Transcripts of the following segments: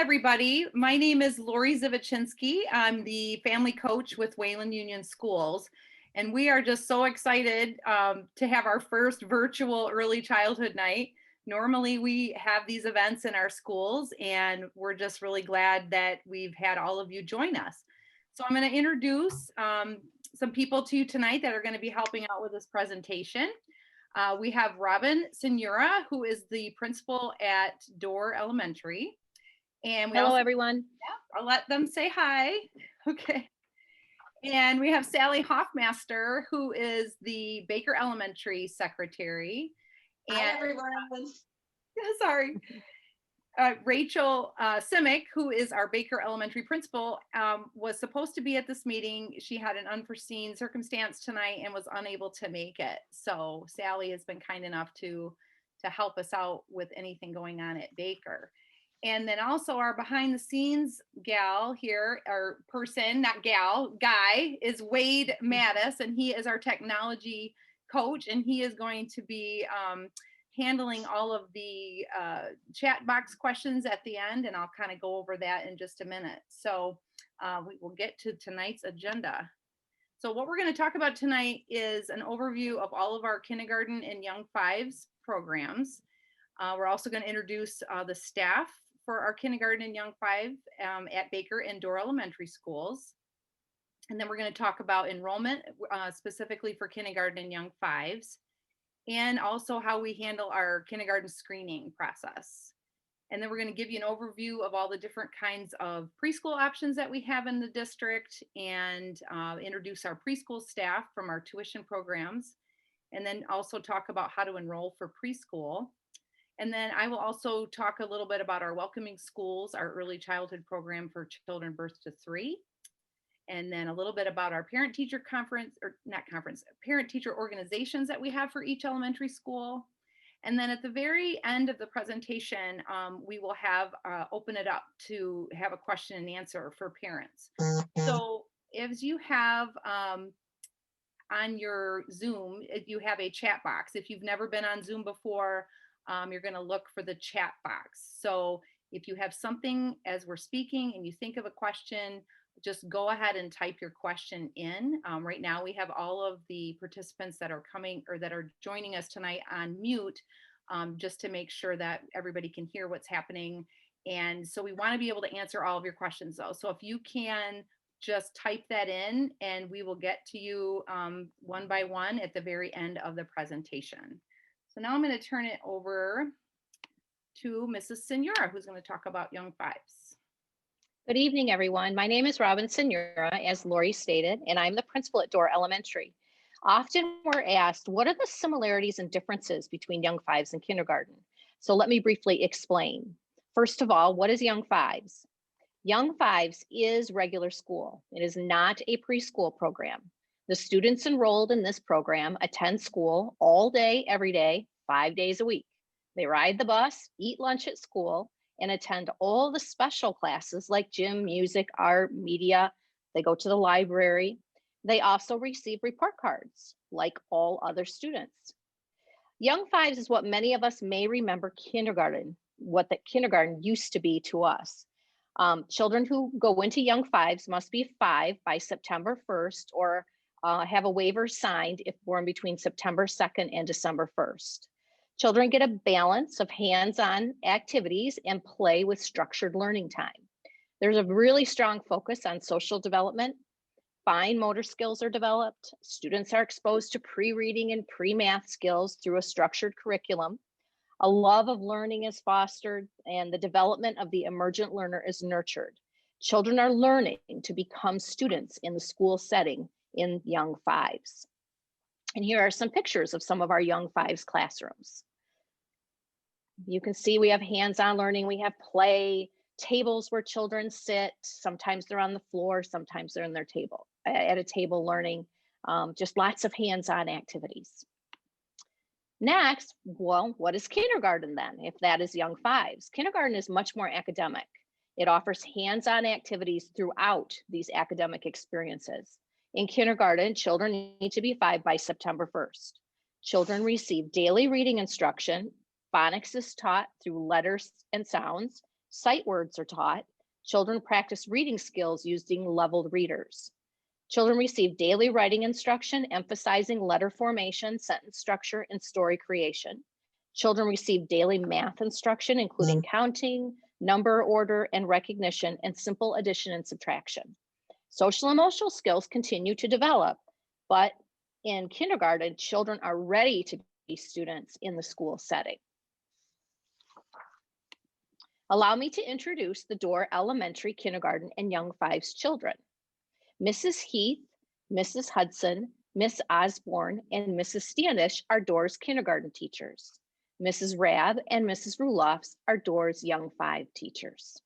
everybody. My name is Lori Zivichinski. I'm the family coach with Wayland Union Schools, and we are just so excited to have our first virtual early childhood night. Normally, we have these events in our schools, and we're just really glad that we've had all of you join us. So I'm going to introduce some people to you tonight that are going to be helping out with this presentation. We have Robin Senora, who is the principal at Dorr Elementary. And hello, everyone. Yeah, I'll let them say hi. Okay. And we have Sally Hoffmaster, who is the Baker Elementary secretary. And, hi, everyone. Sorry. Rachel Simic, who is our Baker Elementary principal, was supposed to be at this meeting. She had an unforeseen circumstance tonight and was unable to make it. So Sally has been kind enough to help us out with anything going on at Baker. And then also our behind the scenes gal here, or person, not gal, guy, is Wade Mattis, and he is our technology coach, and he is going to be handling all of the chat box questions at the end, and I'll kind of go over that in just a minute. So we will get to tonight's agenda. So what we're going to talk about tonight is an overview of all of our kindergarten and young fives programs. We're also going to introduce the staff for our kindergarten and young five at Baker and Dorr Elementary Schools. And then we're going to talk about enrollment specifically for kindergarten and young fives, and also how we handle our kindergarten screening process. And then we're going to give you an overview of all the different kinds of preschool options that we have in the district, and introduce our preschool staff from our tuition programs, and then also talk about how to enroll for preschool. And then I will also talk a little bit about our Welcoming Schools, our early childhood program for children birth to 3. And then a little bit about our parent-teacher conference, or not conference, parent-teacher organizations that we have for each elementary school. And then at the very end of the presentation, we will have open it up to have a question and answer for parents. So as you have on your Zoom, if you have a chat box, if you've never been on Zoom before, you're going to look for the chat box. So if you have something as we're speaking and you think of a question, just go ahead and type your question in. Right now we have all of the participants that are coming or that are joining us tonight on mute, just to make sure that everybody can hear what's happening. And so we want to be able to answer all of your questions though. So if you can just type that in, and we will get to you one by one at the very end of the presentation. So now I'm going to turn it over to Mrs. Senora, who's going to talk about young fives. Good evening, everyone. My name is Robin Senora, as Lori stated, and I'm the principal at Dorr Elementary. Often we're asked, what are the similarities and differences between young fives and kindergarten? So let me briefly explain. First of all, what is young fives? Young fives is regular school. It is not a preschool program. The students enrolled in this program attend school all day, every day, 5 days a week. They ride the bus, eat lunch at school, and attend all the special classes like gym, music, art, media. They go to the library. They also receive report cards like all other students. Young fives is what many of us may remember kindergarten, what the kindergarten used to be to us. Children who go into young fives must be 5 by September 1st, or have a waiver signed if born between September 2nd and December 1st. Children get a balance of hands-on activities and play with structured learning time. There's a really strong focus on social development. Fine motor skills are developed. Students are exposed to pre-reading and pre-math skills through a structured curriculum. A love of learning is fostered, and the development of the emergent learner is nurtured. Children are learning to become students in the school setting in young fives. And here are some pictures of some of our young fives classrooms. You can see we have hands-on learning, we have play, tables where children sit. Sometimes they're on the floor, sometimes they're in their table, at a table learning, just lots of hands-on activities. Next, well, what is kindergarten then, if that is young fives? Kindergarten is much more academic. It offers hands-on activities throughout these academic experiences. In kindergarten, children need to be 5 by September 1st. Children receive daily reading instruction. Phonics is taught through letters and sounds. Sight words are taught. Children practice reading skills using leveled readers. Children receive daily writing instruction, emphasizing letter formation, sentence structure, and story creation. Children receive daily math instruction, including counting, number order, and recognition, and simple addition and subtraction. Social emotional skills continue to develop, but in kindergarten, children are ready to be students in the school setting. Allow me to introduce the Door Elementary Kindergarten and Young Fives children. Mrs. Heath, Mrs. Hudson, Miss Osborne, and Mrs. Standish are Door's kindergarten teachers. Mrs. Rab and Mrs. Rulofs are Door's Young Five teachers.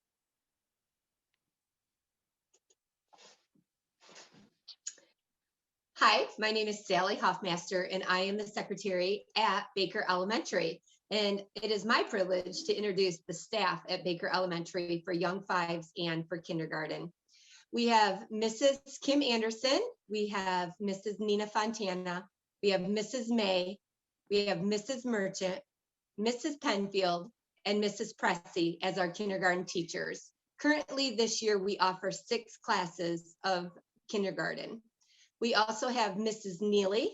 Hi, my name is Sally Hoffmaster, and I am the secretary at Baker Elementary. And it is my privilege to introduce the staff at Baker Elementary for Young Fives and for kindergarten. We have Mrs. Kim Anderson, we have Mrs. Nina Fontana, we have Mrs. May, we have Mrs. Merchant, Mrs. Penfield, and Mrs. Pressey as our kindergarten teachers. Currently this year, we offer 6 classes of kindergarten. We also have Mrs. Neely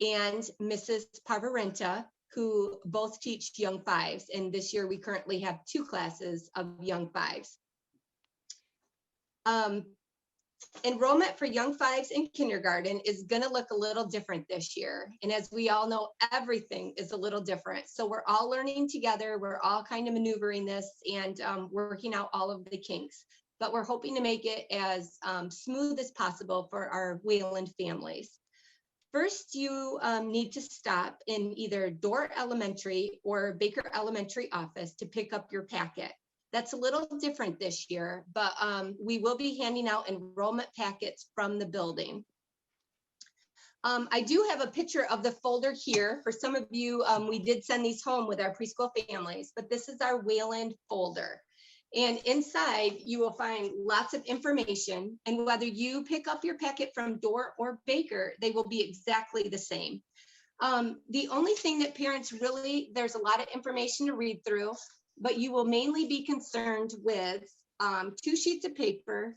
and Mrs. Parvarenta, who both teach Young Fives. And this year we currently have 2 classes of Young Fives. Enrollment for Young Fives in kindergarten is going to look a little different this year. And as we all know, everything is a little different. So we're all learning together. We're all kind of maneuvering this and working out all of the kinks. But we're hoping to make it as smooth as possible for our Wayland families. First, you need to stop in either Door Elementary or Baker Elementary office to pick up your packet. That's a little different this year, but we will be handing out enrollment packets from the building. I do have a picture of the folder here. For some of you, we did send these home with our preschool families, but this is our Wayland folder. And inside you will find lots of information, and whether you pick up your packet from Door or Baker, they will be exactly the same. The only thing that parents really, there's a lot of information to read through, but you will mainly be concerned with 2 sheets of paper.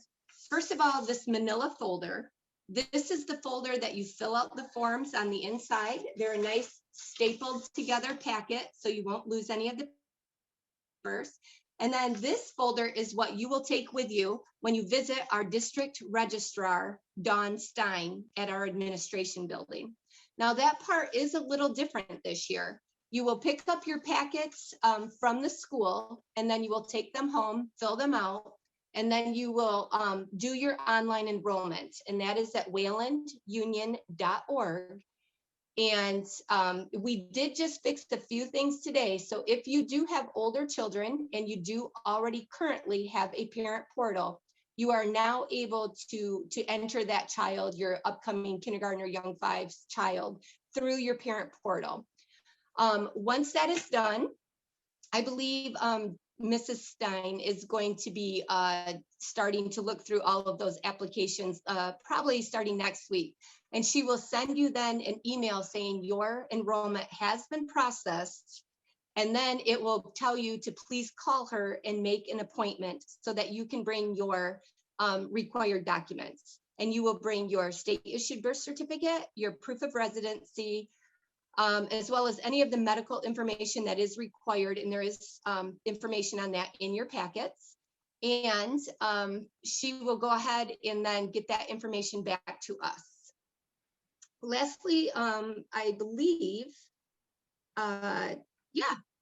First of all, this manila folder. This is the folder that you fill out the forms on the inside. They're a nice stapled together packet, so you won't lose any of the papers. And then this folder is what you will take with you when you visit our district registrar, Dawn Stein, at our administration building. Now that part is a little different this year. You will pick up your packets from the school, and then you will take them home, fill them out, and then you will do your online enrollment. And that is at waylandunion.org. And we did just fix a few things today. So if you do have older children and you do already currently have a parent portal, you are now able to enter that child, your upcoming kindergarten or Young Fives child, through your parent portal. Once that is done, I believe Mrs. Stein is going to be starting to look through all of those applications, probably starting next week. And she will send you then an email saying your enrollment has been processed. And then it will tell you to please call her and make an appointment so that you can bring your required documents. And you will bring your state issued birth certificate, your proof of residency, as well as any of the medical information that is required. And there is information on that in your packets. And she will go ahead and then get that information back to us. Lastly, I believe, yeah,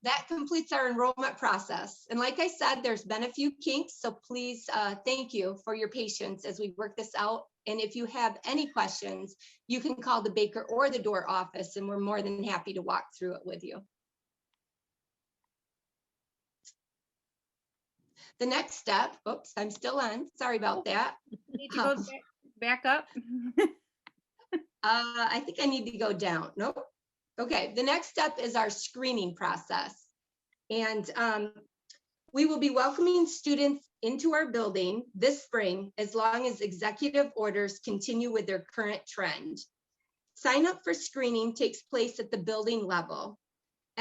that completes our enrollment process. And like I said, there's been a few kinks, so please thank you for your patience as we work this out. And if you have any questions, you can call the Baker or the Door office, and we're more than happy to walk through it with you. The next step, oops, I'm still on, sorry about that. Need to go back up. I think I need to go down. Nope. Okay, the next step is our screening process. And we will be welcoming students into our building this spring as long as executive orders continue with their current trend. Sign up for screening takes place at the building level.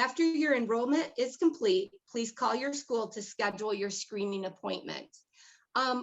After your enrollment is complete, please call your school to schedule your screening appointment.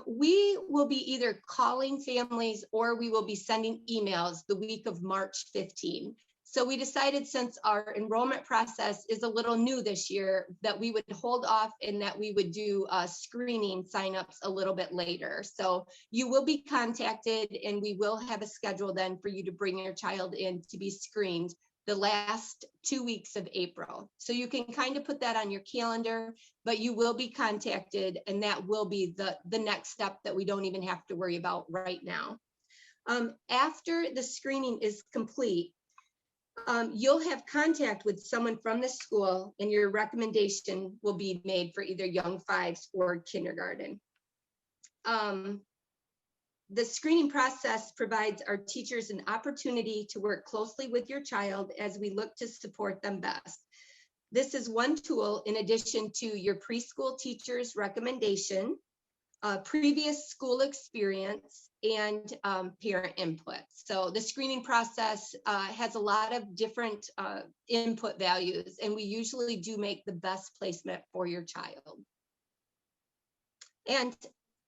We will be either calling families or we will be sending emails the week of March 15. So we decided, since our enrollment process is a little new this year, that we would hold off and that we would do screening signups a little bit later. So you will be contacted and we will have a schedule then for you to bring your child in to be screened the last 2 weeks of April. So you can kind of put that on your calendar, but you will be contacted, and that will be the next step that we don't even have to worry about right now. After the screening is complete, you'll have contact with someone from the school, and your recommendation will be made for either young fives or kindergarten. The screening process provides our teachers an opportunity to work closely with your child as we look to support them best. This is one tool in addition to your preschool teacher's recommendation, previous school experience, and parent input. So the screening process has a lot of different input values, and we usually do make the best placement for your child. And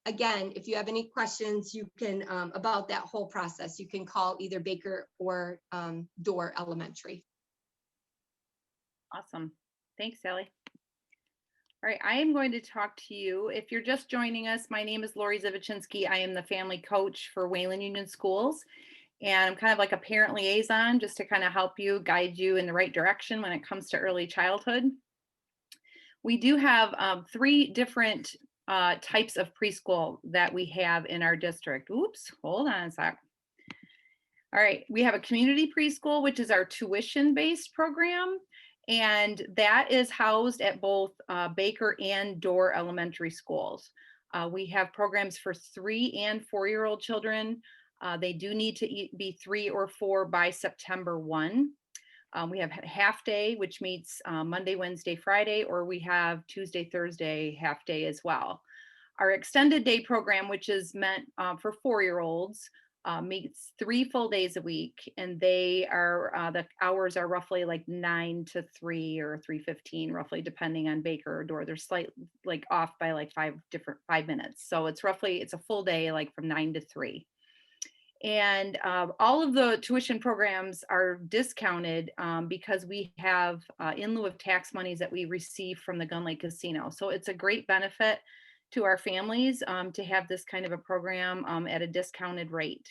again, if you have any questions, you can about that whole process, you can call either Baker or Dorr Elementary. Awesome. Thanks, Sally. All right, I am going to talk to you. If you're just joining us, my name is Lori Zivichinski. I am the family coach for Wayland Union Schools, and I'm kind of like a parent liaison just to kind of help you, guide you in the right direction when it comes to early childhood. We do have 3 different types of preschool that we have in our district. Oops, hold on a sec. All right, we have a community preschool, which is our tuition-based program. And that is housed at both Baker and Dorr elementary schools. We have programs for 3 and 4-year-old children. They do need to be 3 or 4 by September 1. We have half day, which meets Monday, Wednesday, Friday, or we have Tuesday, Thursday, half day as well. Our extended day program, which is meant for 4-year-olds, meets 3 full days a week, and they are the hours are roughly like 9 to 3 or 3:15, roughly, depending on Baker or Dorr. They're slightly like off by like 5 minutes. So it's a full day, like from 9 to 3. And all of the tuition programs are discounted because we have in lieu of tax monies that we receive from the Gun Lake Casino. So it's a great benefit to our families to have this kind of a program at a discounted rate.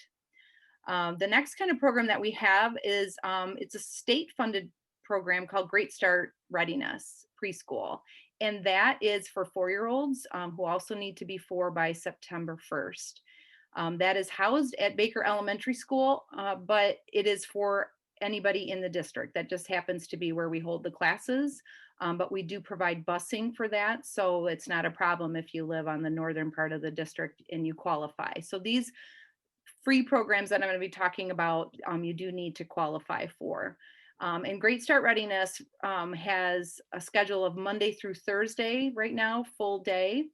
The next kind of program that we have is it's a state funded program called Great Start Readiness Preschool. And that is for 4-year-olds who also need to be 4 by September 1st. That is housed at Baker Elementary School, but it is for anybody in the district. That just happens to be where we hold the classes. But we do provide busing for that. So it's not a problem if you live on the northern part of the district and you qualify. So these free programs that I'm going to be talking about, you do need to qualify for. And Great Start Readiness has a schedule of Monday through Thursday right now, full day.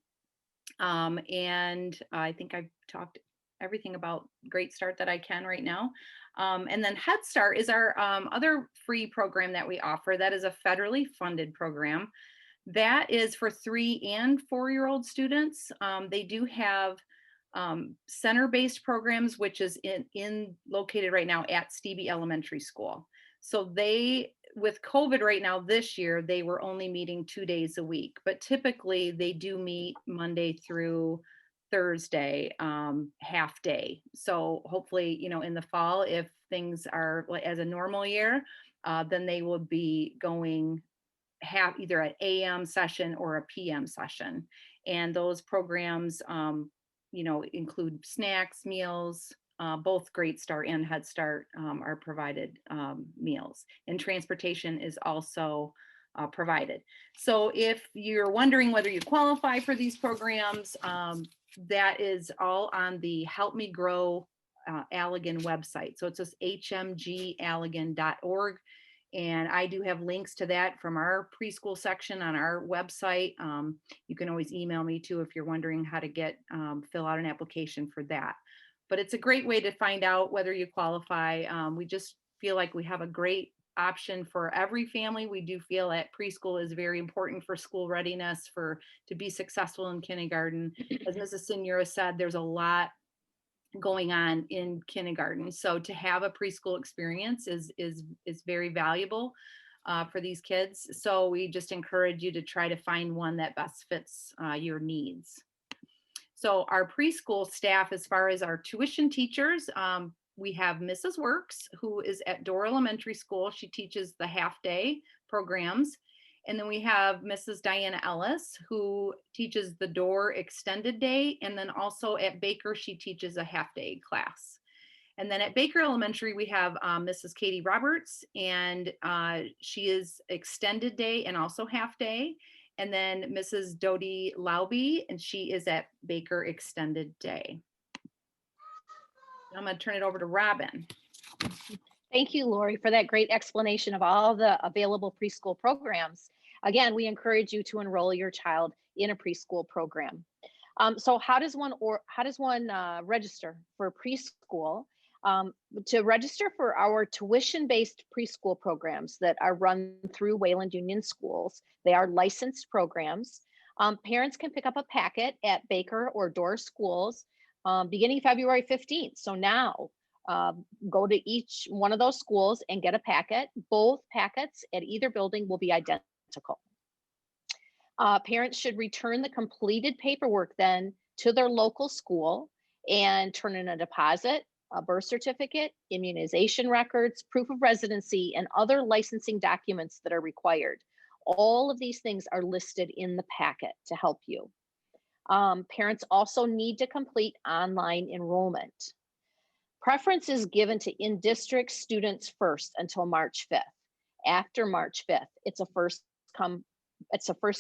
And I think I've talked everything about Great Start that I can right now. And then Head Start is our other free program that we offer. That is a federally funded program. That is for 3 and 4-year-old students. They do have center-based programs, which is located right now at Stevie Elementary School. So with COVID right now this year, they were only meeting 2 days a week, but typically they do meet Monday through Thursday, half day. So hopefully, in the fall, if things are as a normal year, then they will be going either an AM session or a PM session. And those programs, include snacks, meals, both Great Start and Head Start are provided meals, and transportation is also provided. So if you're wondering whether you qualify for these programs, that is all on the Help Me Grow Allegan website. So it's just hmgallegan.org. And I do have links to that from our preschool section on our website. You can always email me too if you're wondering how to fill out an application for that. But it's a great way to find out whether you qualify. We just feel like we have a great option for every family. We do feel that preschool is very important for school readiness to be successful in kindergarten. As Mrs. Senora said, there's a lot going on in kindergarten. So to have a preschool experience is very valuable for these kids. So we just encourage you to try to find one that best fits your needs. So our preschool staff, as far as our tuition teachers, we have Mrs. Works, who is at Door Elementary School. She teaches the half-day programs. And then we have Mrs. Diana Ellis, who teaches the Door extended day. And then also at Baker, she teaches a half-day class. And then at Baker Elementary, we have Mrs. Katie Roberts, and she is extended day and also half-day. And then Mrs. Dodie Lauby, and she is at Baker extended day. I'm going to turn it over to Robin. Thank you, Lori, for that great explanation of all the available preschool programs. Again, we encourage you to enroll your child in a preschool program. So how does one register for preschool? To register for our tuition-based preschool programs that are run through Wayland Union Schools, they are licensed programs. Parents can pick up a packet at Baker or Door schools beginning February 15th. So now go to each one of those schools and get a packet. Both packets at either building will be identical. Parents should return the completed paperwork then to their local school and turn in a deposit, a birth certificate, immunization records, proof of residency, and other licensing documents that are required. All of these things are listed in the packet to help you. Parents also need to complete online enrollment. Preference is given to in-district students first until March 5th. After March 5th, it's a first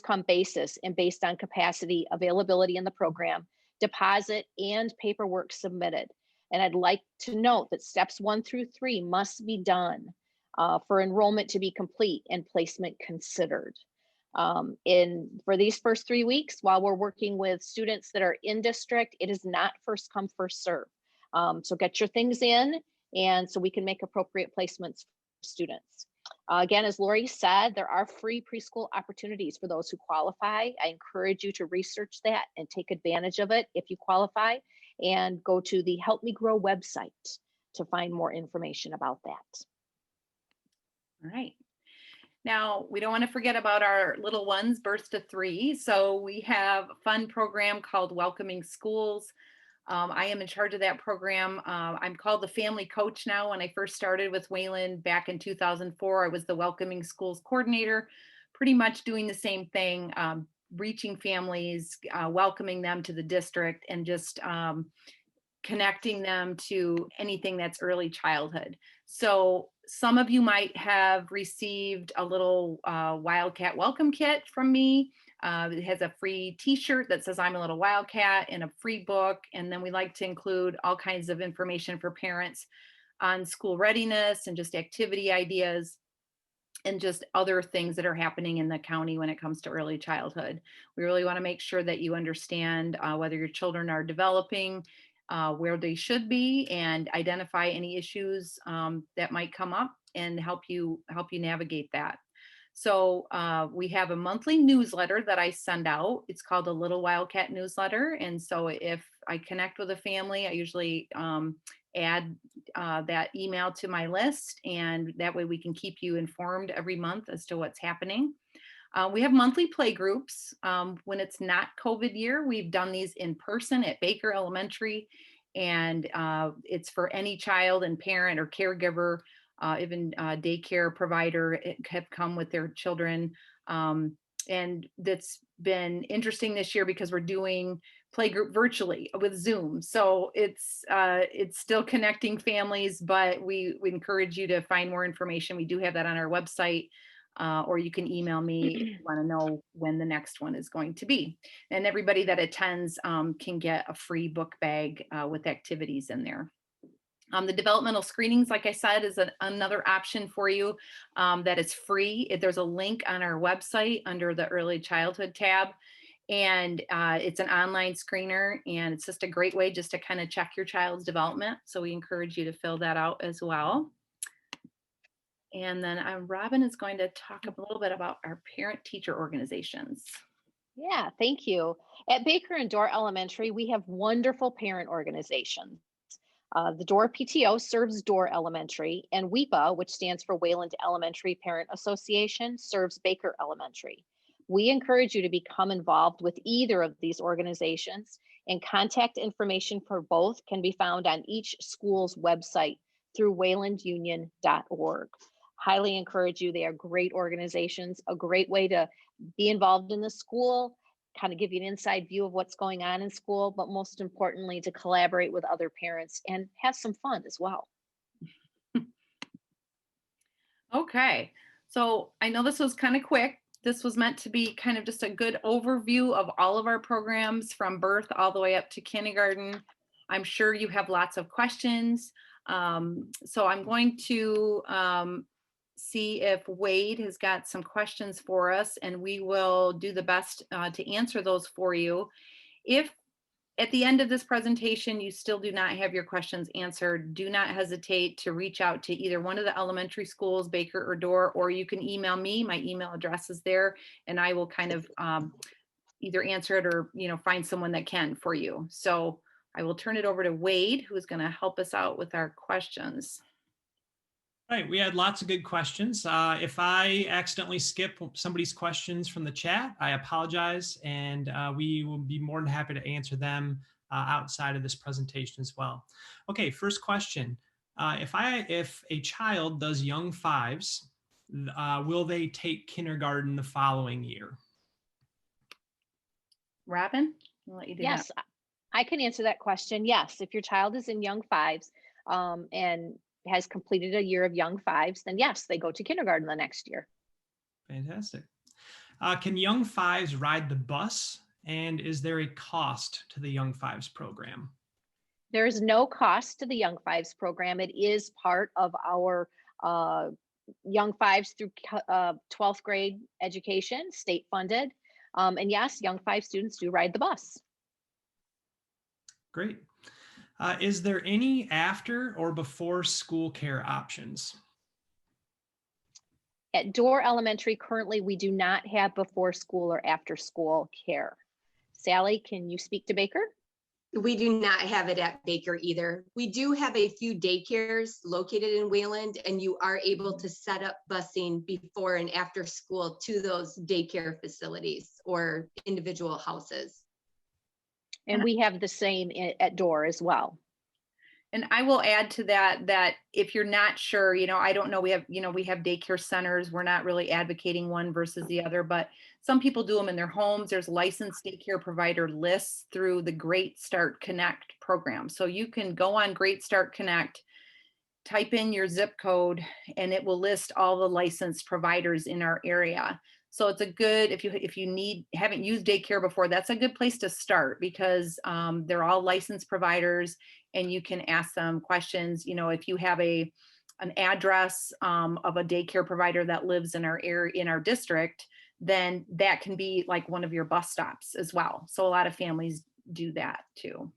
come basis and based on capacity, availability in the program, deposit, and paperwork submitted. And I'd like to note that steps 1 through 3 must be done for enrollment to be complete and placement considered. For these first 3 weeks, while we're working with students that are in district, it is not first come, first serve. So get your things in, and so we can make appropriate placements for students. Again, as Lori said, there are free preschool opportunities for those who qualify. I encourage you to research that and take advantage of it if you qualify, and go to the Help Me Grow website to find more information about that. All right. Now, we don't want to forget about our little ones, birth to 3. So we have a fun program called Welcoming Schools. I am in charge of that program. I'm called the family coach now. When I first started with Wayland back in 2004, I was the Welcoming Schools coordinator, pretty much doing the same thing, reaching families, welcoming them to the district, and just connecting them to anything that's early childhood. So some of you might have received a little Wildcat welcome kit from me. It has a free t-shirt that says I'm a little Wildcat and a free book. And then we like to include all kinds of information for parents on school readiness and just activity ideas and just other things that are happening in the county when it comes to early childhood. We really want to make sure that you understand whether your children are developing, where they should be, and identify any issues that might come up and help you navigate that. So we have a monthly newsletter that I send out. It's called the Little Wildcat Newsletter. And so if I connect with a family, I usually add that email to my list, and that way we can keep you informed every month as to what's happening. We have monthly play groups. When it's not COVID year, we've done these in person at Baker Elementary, and it's for any child and parent or caregiver, even daycare provider have come with their children. And that's been interesting this year because we're doing playgroup virtually with Zoom. So it's still connecting families, but we encourage you to find more information. We do have that on our website, or you can email me if you want to know when the next one is going to be. And everybody that attends can get a free book bag with activities in there. The developmental screenings, like I said, is another option for you that is free. There's a link on our website under the early childhood tab, and it's an online screener, and it's just a great way just to kind of check your child's development. So we encourage you to fill that out as well. And then Robin is going to talk a little bit about our parent-teacher organizations. Yeah, thank you. At Baker and Door Elementary, we have wonderful parent organizations. The Door PTO serves Door Elementary, and WEPA, which stands for Wayland Elementary Parent Association, serves Baker Elementary. We encourage you to become involved with either of these organizations, and contact information for both can be found on each school's website through waylandunion.org. Highly encourage you. They are great organizations, a great way to be involved in the school, kind of give you an inside view of what's going on in school, but most importantly, to collaborate with other parents and have some fun as well. Okay, so I know this was kind of quick. This was meant to be kind of just a good overview of all of our programs from birth all the way up to kindergarten. I'm sure you have lots of questions. So I'm going to see if Wade has got some questions for us, and we will do the best to answer those for you. If at the end of this presentation you still do not have your questions answered, do not hesitate to reach out to either one of the elementary schools, Baker or Door, or you can email me. My email address is there, and I will kind of either answer it or find someone that can for you. So I will turn it over to Wade, who is going to help us out with our questions. Right, we had lots of good questions. If I accidentally skip somebody's questions from the chat, I apologize, and we will be more than happy to answer them outside of this presentation as well. Okay, first question. If a child does young fives, will they take kindergarten the following year? Robin, I'll let you do Yes, that. I can answer that question. Yes, if your child is in young fives and has completed a year of young fives, then yes, they go to kindergarten the next year. Fantastic. Can young fives ride the bus? And is there a cost to the young fives program? There is no cost to the young fives program. It is part of our young fives through 12th grade education, state funded. And yes, young five students do ride the bus. Great. Is there any after or before school care options? At Door Elementary, currently, we do not have before school or after school care. Sally, can you speak to Baker? We do not have it at Baker either. We do have a few daycares located in Wayland, and you are able to set up busing before and after school to those daycare facilities or individual houses. And we have the same at Door as well. And I will add to that, that if you're not sure, I don't know, we have daycare centers. We're not really advocating one versus the other, but some people do them in their homes. There's licensed daycare provider lists through the Great Start Connect program. So you can go on Great Start Connect, type in your zip code, and it will list all the licensed providers in our area. So it's a good, if you haven't used daycare before, that's a good place to start, because they're all licensed providers, and you can ask them questions. If you have an address of a daycare provider that lives in our area, in our district, then that can be like one of your bus stops as well. So a lot of families do that too.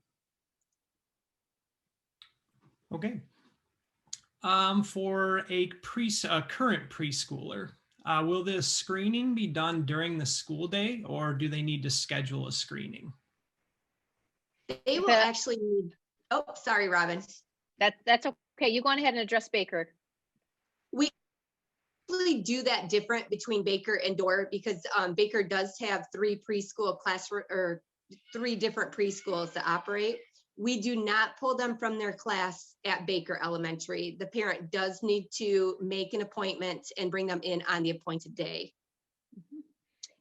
Okay. For a current preschooler, will this screening be done during the school day, or do they need to schedule a screening? They will actually need, oh, sorry, Robin. That's okay. You go on ahead and address Baker. We actually do that different between Baker and Door, because Baker does have three different preschools to operate. We do not pull them from their class at Baker Elementary. The parent does need to make an appointment and bring them in on the appointed day.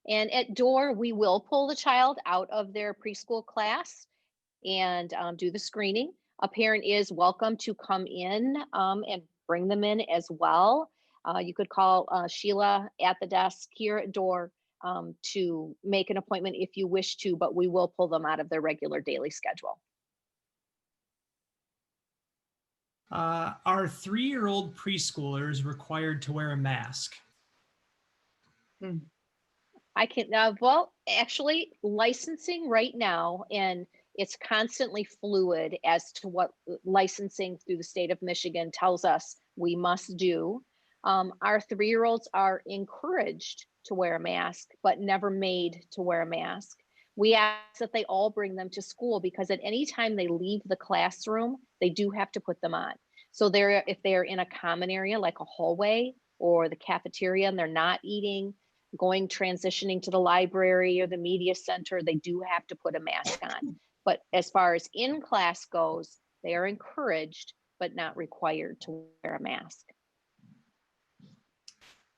And at Door, we will pull the child out of their preschool class and do the screening. A parent is welcome to come in and bring them in as well. You could call Sheila at the desk here at Door to make an appointment if you wish to, but we will pull them out of their regular daily schedule. Are 3-year-old preschoolers required to wear a mask? I can, well, actually licensing right now, and it's constantly fluid as to what licensing through the state of Michigan tells us we must do. Our 3-year-olds are encouraged to wear a mask, but never made to wear a mask. We ask that they all bring them to school because at any time they leave the classroom, they do have to put them on. So if they're in a common area like a hallway or the cafeteria and they're not eating, transitioning to the library or the media center, they do have to put a mask on. But as far as in class goes, they are encouraged but not required to wear a mask.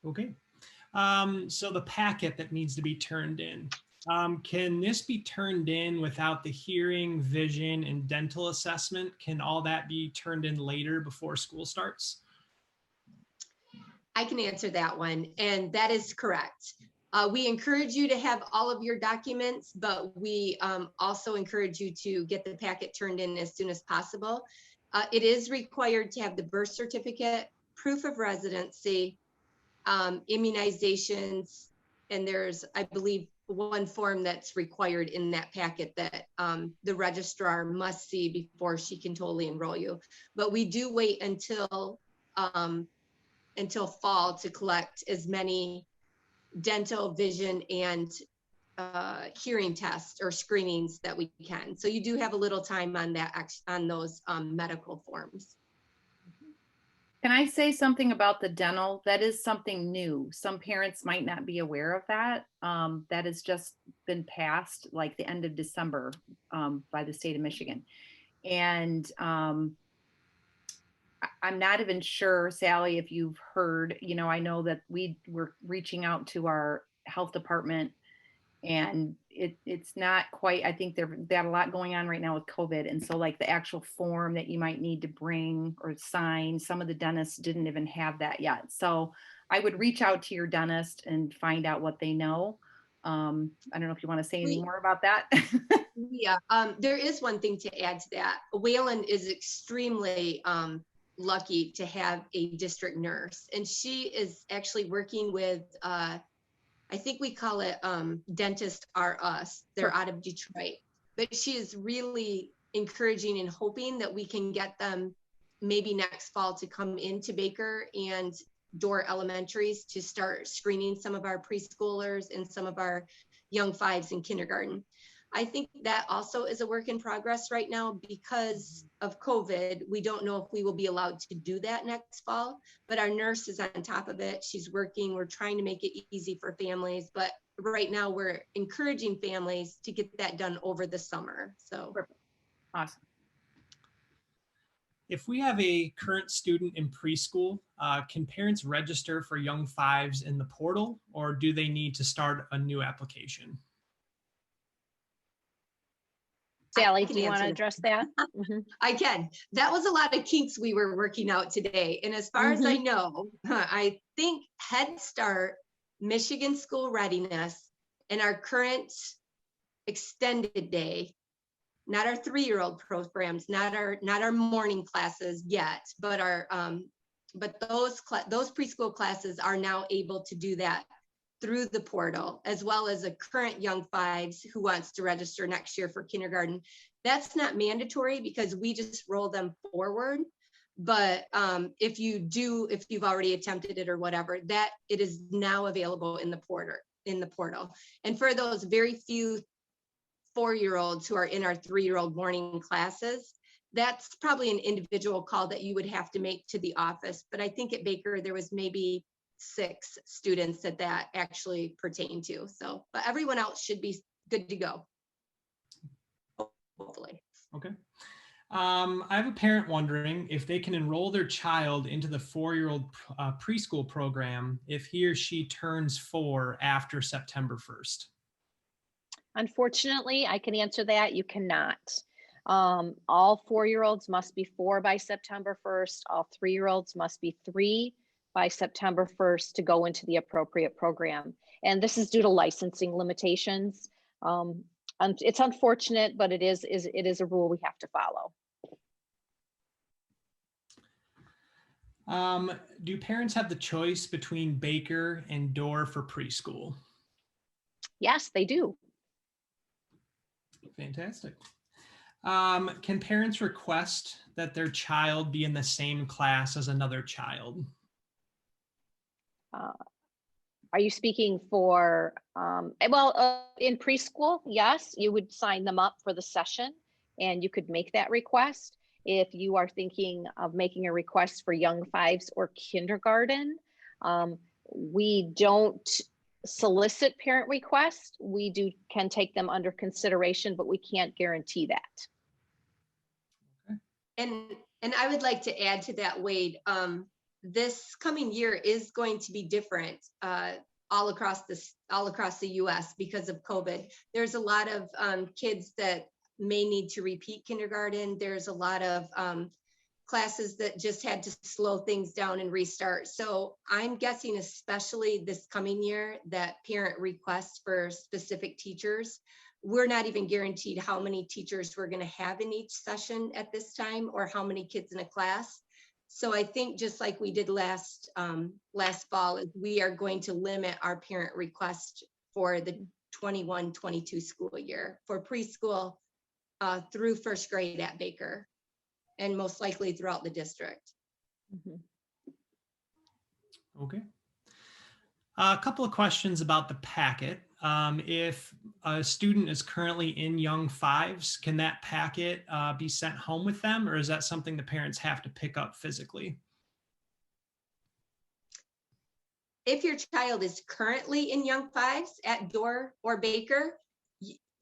Okay. So the packet that needs to be turned in, can this be turned in without the hearing, vision, and dental assessment? Can all that be turned in later before school starts? I can answer that one, and that is correct. We encourage you to have all of your documents, but we also encourage you to get the packet turned in as soon as possible. It is required to have the birth certificate, proof of residency, immunizations, and there's, I believe, one form that's required in that packet that the registrar must see before she can totally enroll you. But we do wait until fall to collect as many dental, vision, and hearing tests or screenings that we can. So you do have a little time on that, on those medical forms. Can I say something about the dental? That is something new. Some parents might not be aware of that. That has just been passed like the end of December by the state of Michigan. And I'm not even sure, Sally, if you've heard, I know that we were reaching out to our health department and it's not quite, I think they have a lot going on right now with COVID. And so like the actual form that you might need to bring or sign, some of the dentists didn't even have that yet. So I would reach out to your dentist and find out what they know. I don't know if you want to say anything more about that. Yeah, there is one thing to add to that. Wayland is extremely lucky to have a district nurse, and she is actually working with I think we call it Dentist R Us. They're out of Detroit, but she is really encouraging and hoping that we can get them maybe next fall to come into Baker and Door Elementaries to start screening some of our preschoolers and some of our young 5s in kindergarten. I think that also is a work in progress right now because of COVID. We don't know if we will be allowed to do that next fall, but our nurse is on top of it. She's working. We're trying to make it easy for families, but right now we're encouraging families to get that done over the summer. So awesome. If we have a current student in preschool, can parents register for young 5s in the portal, or do they need to start a new application? Sally, do you want to address that? I can. That was a lot of kinks we were working out today. And as far as I know, I think Head Start, Michigan School Readiness, and our current extended day, not our 3-year-old programs, not our morning classes yet, but our but those preschool classes are now able to do that through the portal, as well as a current young 5s who wants to register next year for kindergarten. That's not mandatory because we just roll them forward. But if you've already attempted it or whatever, that it is now available in the portal. And for those very few 4-year-olds who are in our 3-year-old morning classes, that's probably an individual call that you would have to make to the office. But I think at Baker, there was maybe 6 students that actually pertain to. So, but everyone else should be good to go, hopefully. Okay. I have a parent wondering if they can enroll their child into the 4-year-old preschool program if he or she turns 4 after September 1st. Unfortunately, I can answer that. You cannot. All 4-year-olds must be 4 by September 1st. All 3-year-olds must be 3 by September 1st to go into the appropriate program. And this is due to licensing limitations. And it's unfortunate, but it is a rule we have to follow. Do parents have the choice between Baker and Door for preschool? Yes, they do. Fantastic. Can parents request that their child be in the same class as another child? Are you speaking for, in preschool? Yes, you would sign them up for the session and you could make that request. If you are thinking of making a request for young fives or kindergarten, we don't solicit parent requests. We can take them under consideration, but we can't guarantee that. And I would like to add to that, Wade. This coming year is going to be different all across the U.S. because of COVID. There's a lot of kids that may need to repeat kindergarten. There's a lot of classes that just had to slow things down and restart. So I'm guessing, especially this coming year, that parent requests for specific teachers, we're not even guaranteed how many teachers we're going to have in each session at this time or how many kids in a class. So I think just like we did last fall, we are going to limit our parent request for the 21-22 school year for preschool through first grade at Baker, and most likely throughout the district. Mm-hmm. Okay. A couple of questions about the packet. If a student is currently in Young Fives, can that packet be sent home with them, or is that something the parents have to pick up physically? If your child is currently in Young Fives at Door or Baker,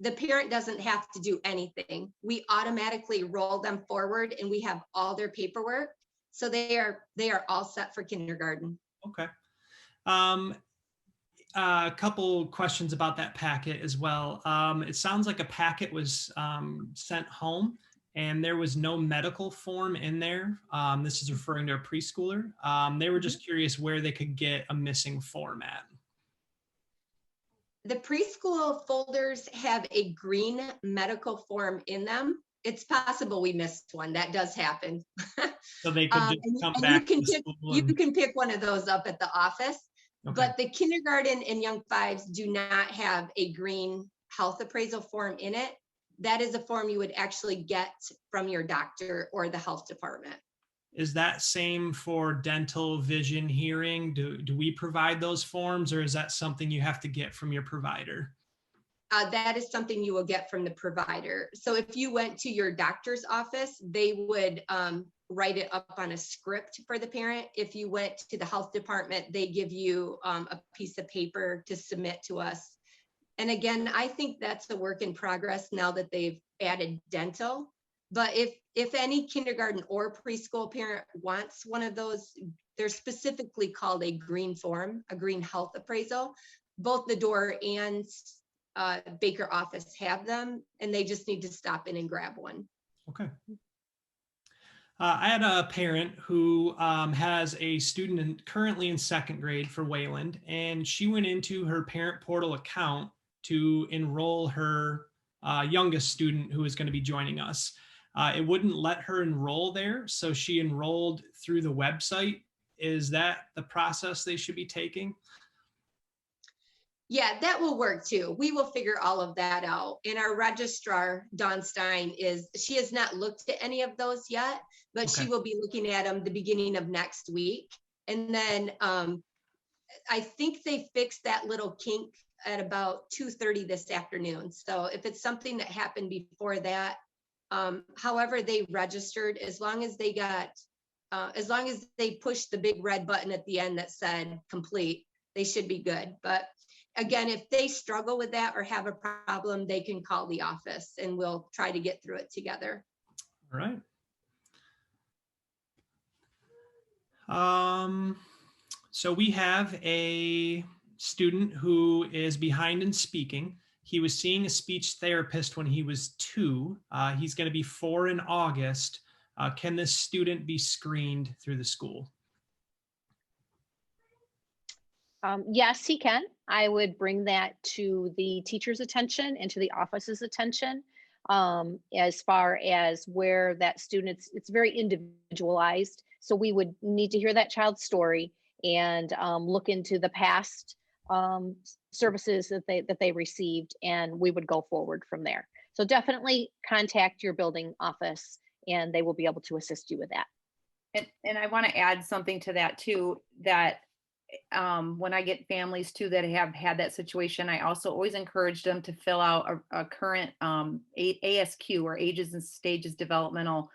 the parent doesn't have to do anything. We automatically roll them forward and we have all their paperwork. So they are all set for kindergarten. Okay. A couple questions about that packet as well. It sounds like a packet was sent home and there was no medical form in there. This is referring to a preschooler. They were just curious where they could get a missing form at. The preschool folders have a green medical form in them. It's possible we missed one. That does happen. So they could just come back. You can pick one of those up at the office. Okay. But the kindergarten and Young Fives do not have a green health appraisal form in it. That is a form you would actually get from your doctor or the health department. Is that same for dental, vision, hearing? Do we provide those forms, or is that something you have to get from your provider? That is something you will get from the provider. So if you went to your doctor's office, they would write it up on a script for the parent. If you went to the health department, they give you a piece of paper to submit to us. And again, I think that's a work in progress now that they've added dental. But if any kindergarten or preschool parent wants one of those, they're specifically called a green form, a green health appraisal. Both the Door and Baker office have them, and they just need to stop in and grab one. Okay. I had a parent who has a student currently in second grade for Wayland, and she went into her parent portal account to enroll her youngest student who is going to be joining us. It wouldn't let her enroll there, so she enrolled through the website. Is that the process they should be taking? Yeah, that will work too. We will figure all of that out. And our registrar, Dawn Stein, she has not looked at any of those yet, but okay, she will be looking at them the beginning of next week. And then I think they fixed that little kink at about 2:30 this afternoon. So if it's something that happened before that, however they registered, as long as they pushed the big red button at the end that said complete, they should be good. But again, if they struggle with that or have a problem, they can call the office and we'll try to get through it together. All right. So we have a student who is behind in speaking. He was seeing a speech therapist when he was 2. He's going to be 4 in August. Can this student be screened through the school? Yes, he can. I would bring that to the teacher's attention and to the office's attention. As far as where that student, it's very individualized. So we would need to hear that child's story and look into the past services that they received, and we would go forward from there. So definitely contact your building office and they will be able to assist you with that. And I want to add something to that too, that when I get families too that have had that situation, I also always encourage them to fill out a current ASQ, or ages and stages developmental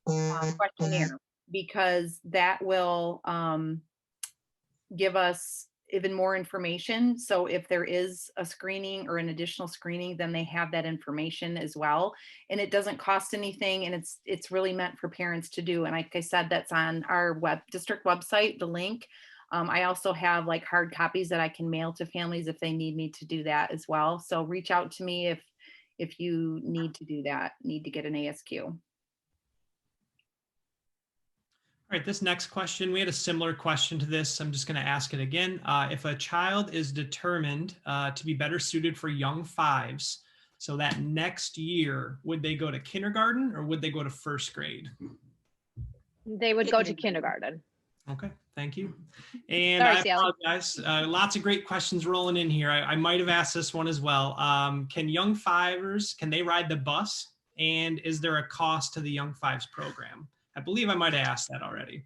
questionnaire, because that will give us even more information. So if there is a screening or an additional screening, then they have that information as well. And it doesn't cost anything, and it's really meant for parents to do. And like I said, that's on our district website, the link. I also have like hard copies that I can mail to families if they need me to do that as well. So reach out to me if you need to do that, need to get an ASQ. All right, this next question, we had a similar question to this. I'm just going to ask it again. If a child is determined to be better suited for young fives, so that next year, would they go to kindergarten or would they go to first grade? They would go to kindergarten. Okay, thank you. And Sorry, I Sally. apologize. Lots of great questions rolling in here. I might have asked this one as well. Can young fivers, can they ride the bus? And is there a cost to the young fives program? I believe I might have asked that already.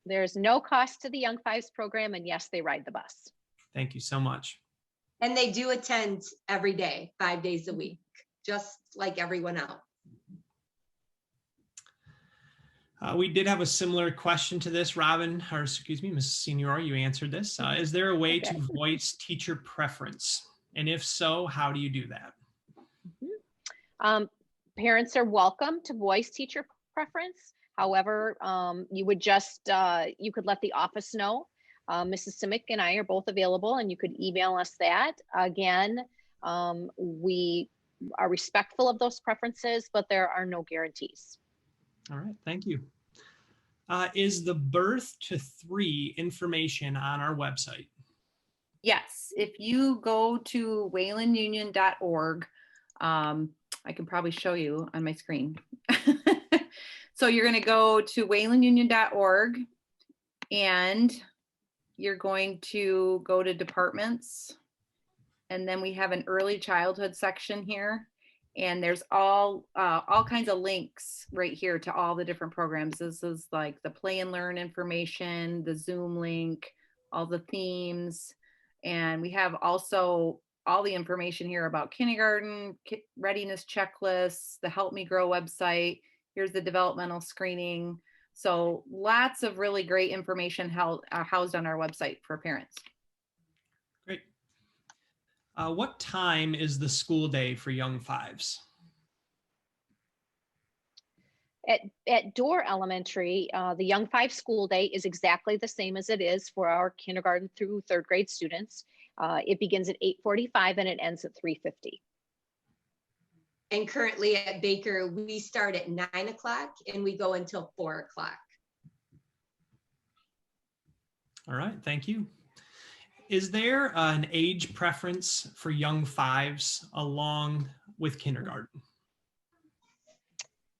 There's no cost to the Young Fives program, and yes, they ride the bus. Thank you so much. And they do attend every day, 5 days a week, just like everyone else. We did have a similar question to this, Robin, or excuse me, Mrs. Senior, you answered this. Is there a way to voice teacher preference? And if so, how do you do that? Parents are welcome to voice teacher preference. However, you would just, you could let the office know. Mrs. Simic and I are both available, and you could email us that. Again, we are respectful of those preferences, but there are no guarantees. All right, thank you. Is the birth to 3 information on our website? Yes, if you go to waylandunion.org, I can probably show you on my screen. So you're going to go to waylandunion.org, and you're going to go to departments, and then we have an early childhood section here, and there's all kinds of links right here to all the different programs. This is like the play and learn information, the Zoom link, all the themes, and we have also all the information here about kindergarten, readiness checklists, the Help Me Grow website. Here's the developmental screening. So lots of really great information housed on our website for parents. Great. What time is the school day for young fives? At Door Elementary, the Young Five school day is exactly the same as it is for our kindergarten through 3rd grade students. It begins at 8:45 and it ends at 3:50. And currently at Baker, we start at 9 o'clock and we go until 4 o'clock. All right, thank you. Is there an age preference for young fives along with kindergarten?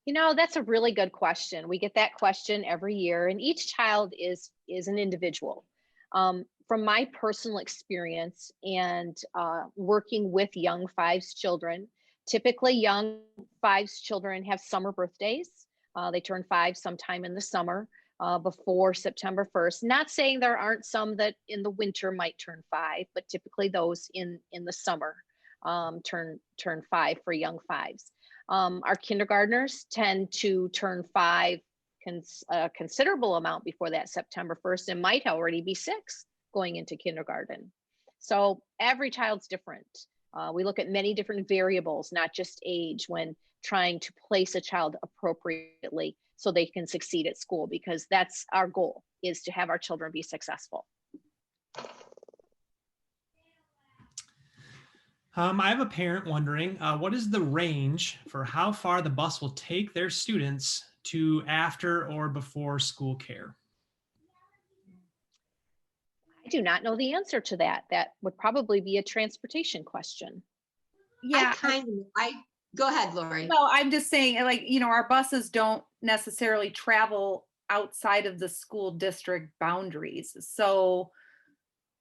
You know, that's a really good question. We get that question every year, and each child is an individual. From my personal experience and working with young fives children, typically young fives children have summer birthdays. They turn 5 sometime in the summer before September 1st. Not saying there aren't some that in the winter might turn 5, but typically those in the summer turn 5 for young fives. Our kindergartners tend to turn 5 a considerable amount before that September 1st, and might already be 6 going into kindergarten. So every child's different. We look at many different variables, not just age, when trying to place a child appropriately so they can succeed at school, because that's our goal, is to have our children be successful. I have a parent wondering, what is the range for how far the bus will take their students to after or before school care? I do not know the answer to that. That would probably be a transportation question. Yeah. Go ahead, Lori. No, I'm just saying, like, you know, our buses don't necessarily travel outside of the school district boundaries. So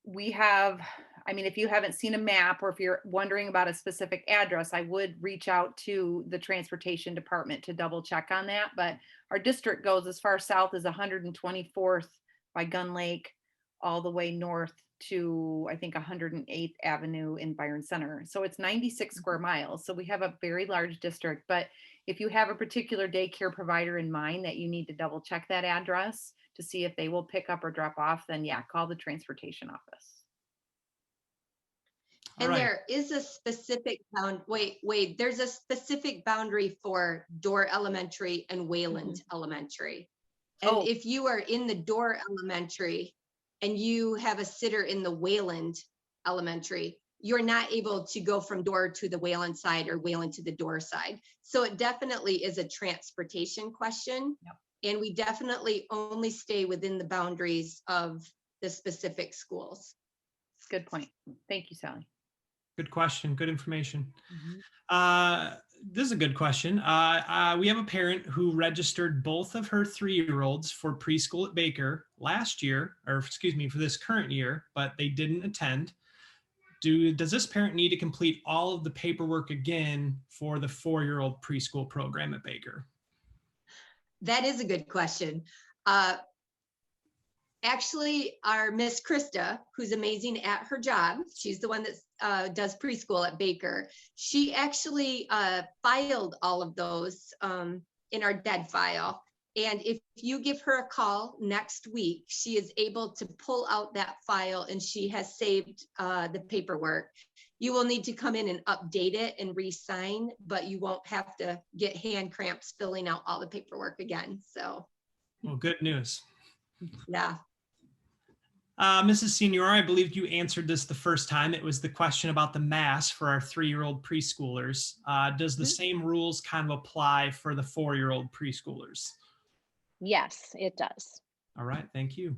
we have, I mean, if you haven't seen a map, or if you're wondering about a specific address, I would reach out to the transportation department to double check on that. But our district goes as far south as 124th by Gun Lake, all the way north to, I think, 108th Avenue in Byron Center. So it's 96 square miles. So we have a very large district, but if you have a particular daycare provider in mind that you need to double check that address to see if they will pick up or drop off, then yeah, call the transportation office. All And right. there is a specific wait, there's a specific boundary for Door Elementary and Wayland Elementary. And Oh. if you are in the Door Elementary and you have a sitter in the Wayland Elementary, you're not able to go from Door to the Wayland side or Wayland to the Door side. So it definitely is a transportation question. Yep. And we definitely only stay within the boundaries of the specific schools. Good point. Thank you, Sally. Good question. Good information. Mhm. This is a good question. We have a parent who registered both of her 3-year-olds for preschool at Baker last year, or excuse me, for this current year, but they didn't attend. Does this parent need to complete all of the paperwork again for the 4-year-old preschool program at Baker? That is a good question. Actually, our Miss Krista, who's amazing at her job, she's the one that does preschool at Baker. She actually filed all of those in our dead file. And if you give her a call next week, she is able to pull out that file and she has saved the paperwork. You will need to come in and update it and re-sign, but you won't have to get hand cramps filling out all the paperwork again. So, Well, good news. yeah. Mrs. Senora, I believe you answered this the first time. It was the question about the mass for our 3-year-old preschoolers. Does the same rules kind of apply for the 4-year-old preschoolers? Yes, it does. All right, thank you.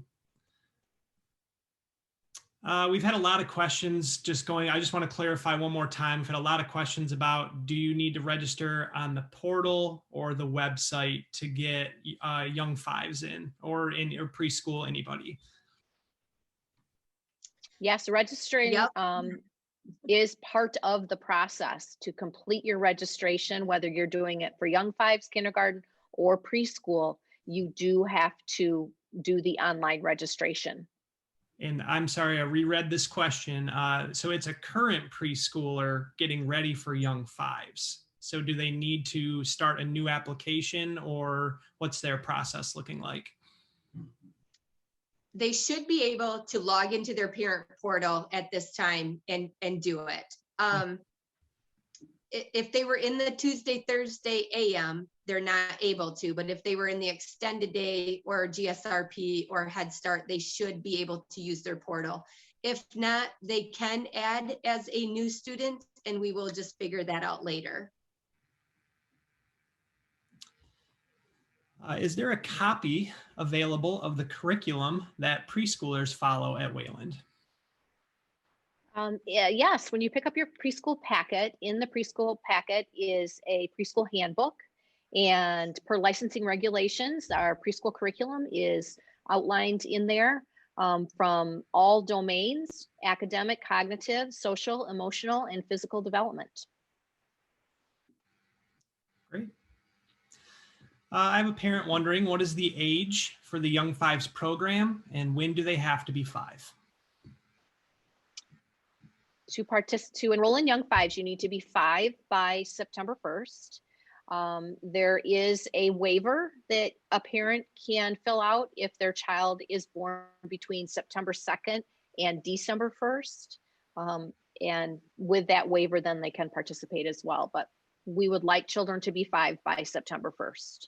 We've had a lot of questions just going. I just want to clarify one more time. We've had a lot of questions about, do you need to register on the portal or the website to get young fives in, or in your preschool, anybody? Yes, registering Yep. is part of the process to complete your registration, whether you're doing it for young fives, kindergarten, or preschool. You do have to do the online registration. And I'm sorry, I reread this question. So it's a current preschooler getting ready for young fives. So do they need to start a new application, or what's their process looking like? They should be able to log into their parent portal at this time and do it. If they were in the Tuesday, Thursday AM, they're not able to, but if they were in the extended day or GSRP or Head Start, they should be able to use their portal. If not, they can add as a new student, and we will just figure that out later. Is there a copy available of the curriculum that preschoolers follow at Wayland? Yes, when you pick up your preschool packet, in the preschool packet is a preschool handbook. And per licensing regulations, our preschool curriculum is outlined in there from all domains: academic, cognitive, social, emotional, and physical development. Great. I have a parent wondering, what is the age for the Young Fives program, and when do they have to be 5? To enroll in Young Fives, you need to be 5 by September 1st. There is a waiver that a parent can fill out if their child is born between September 2nd and December 1st. And with that waiver, then they can participate as well. But we would like children to be 5 by September 1st.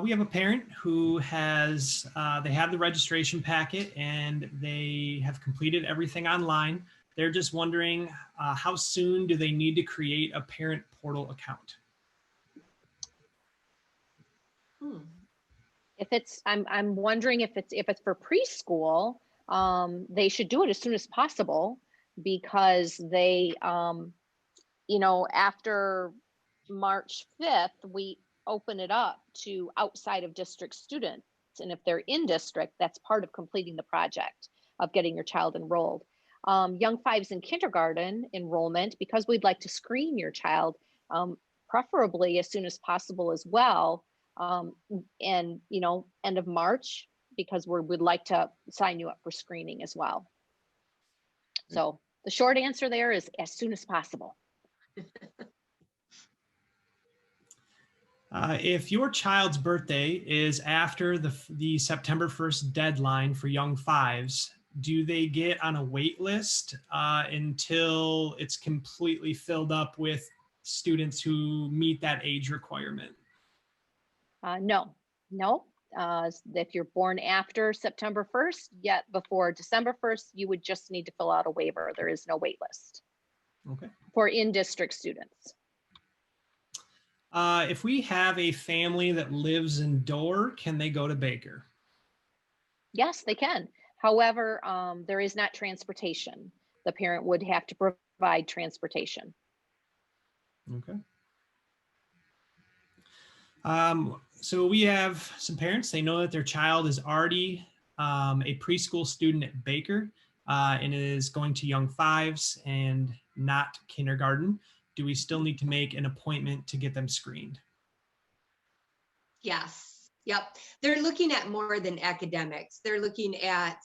We have a parent who has, they have the registration packet and they have completed everything online. They're just wondering, how soon do they need to create a parent portal account? If it's, I'm wondering if it's for preschool, they should do it as soon as possible, because they, after March 5th, we open it up to outside of district students. And if they're in district, that's part of completing the project of getting your child enrolled. Young Fives in kindergarten enrollment, because we'd like to screen your child, preferably as soon as possible as well. And, end of March, because we would like to sign you up for screening as well. So the short answer there is as soon as possible. If your child's birthday is after the September 1st deadline for young fives, do they get on a wait list until it's completely filled up with students who meet that age requirement? No. If you're born after September 1st, yet before December 1st, you would just need to fill out a waiver. There is no wait list. Okay. For in-district students. If we have a family that lives in Door, can they go to Baker? Yes, they can. However, there is not transportation. The parent would have to provide transportation. Okay. So we have some parents, they know that their child is already a preschool student at Baker and is going to young fives and not kindergarten. Do we still need to make an appointment to get them screened? Yes. Yep. They're looking at more than academics. They're looking at,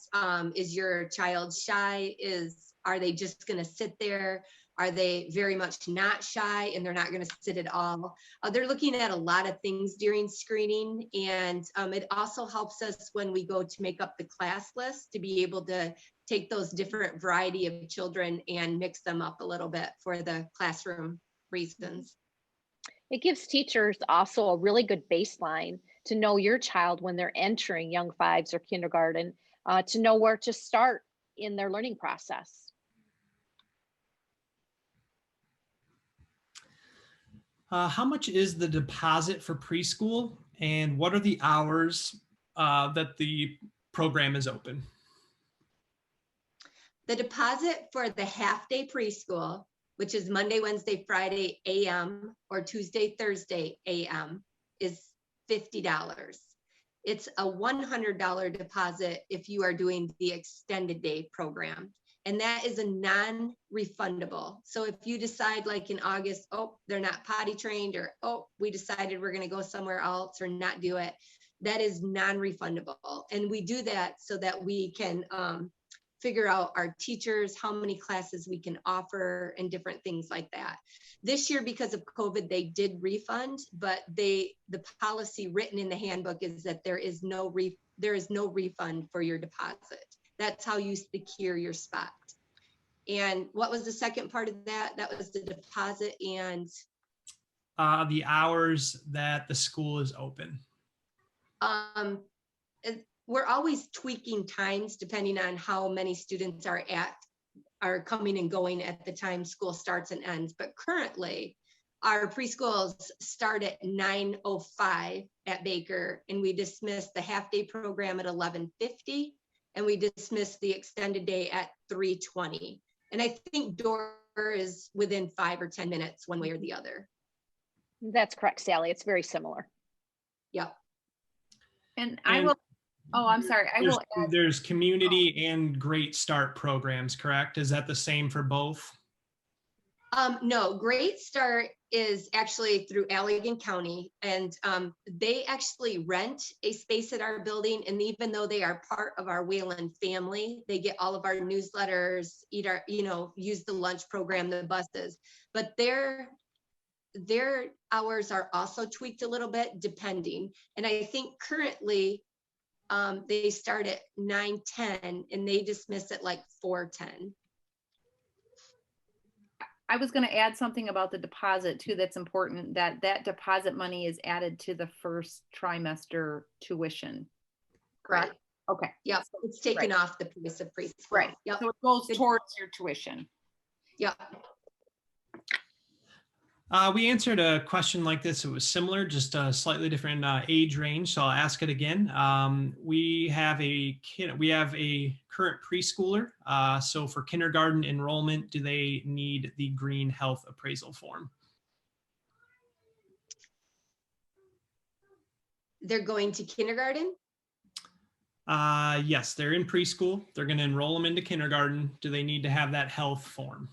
is your child shy? Are they just going to sit there? Are they very much not shy and they're not going to sit at all? They're looking at a lot of things during screening. And it also helps us when we go to make up the class list to be able to take those different variety of children and mix them up a little bit for the classroom reasons. It gives teachers also a really good baseline to know your child when they're entering young fives or kindergarten, to know where to start in their learning process. How much is the deposit for preschool and what are the hours that the program is open? The deposit for the half-day preschool, which is Monday, Wednesday, Friday, AM, or Tuesday, Thursday, AM, is $50. It's a $100 deposit if you are doing the extended day program. And that is a non-refundable. So if you decide like in August, oh, they're not potty trained, or, oh, we decided we're going to go somewhere else or not do it, that is non-refundable. And we do that so that we can figure out our teachers, how many classes we can offer and different things like that. This year, because of COVID, they did refund, but the policy written in the handbook is that there is no refund for your deposit. That's how you secure your spot. And what was the second part of that? That was the deposit and the hours that the school is open. We're always tweaking times depending on how many students are coming and going at the time school starts and ends. But currently, our preschools start at 9:05 at Baker, and we dismiss the half-day program at 11:50, and we dismiss the extended day at 3:20. And I think Door is within 5 or 10 minutes one way or the other. That's correct, Sally. It's very similar. Yep. And I will, oh, I'm sorry. I will add, there's community and Great Start programs, correct? Is that the same for both? No, Great Start is actually through Allegan County, and they actually rent a space at our building. And even though they are part of our Wayland family, they get all of our newsletters, use the lunch program, the buses, but their hours are also tweaked a little bit depending. And I think currently they start at 9:10 and they dismiss at like 4:10. I was going to add something about the deposit too. That's important, that deposit money is added to the first trimester tuition. Correct? Right. Okay. Yep. It's taken off the price of preschool. Right. Yep. So it goes towards your tuition. Yep. We answered a question like this. It was similar, just a slightly different age range. So I'll ask it again. We have a current preschooler. So for kindergarten enrollment, do they need the green health appraisal form? They're going to kindergarten? Yes, they're in preschool. They're going to enroll them into kindergarten. Do they need to have that health form?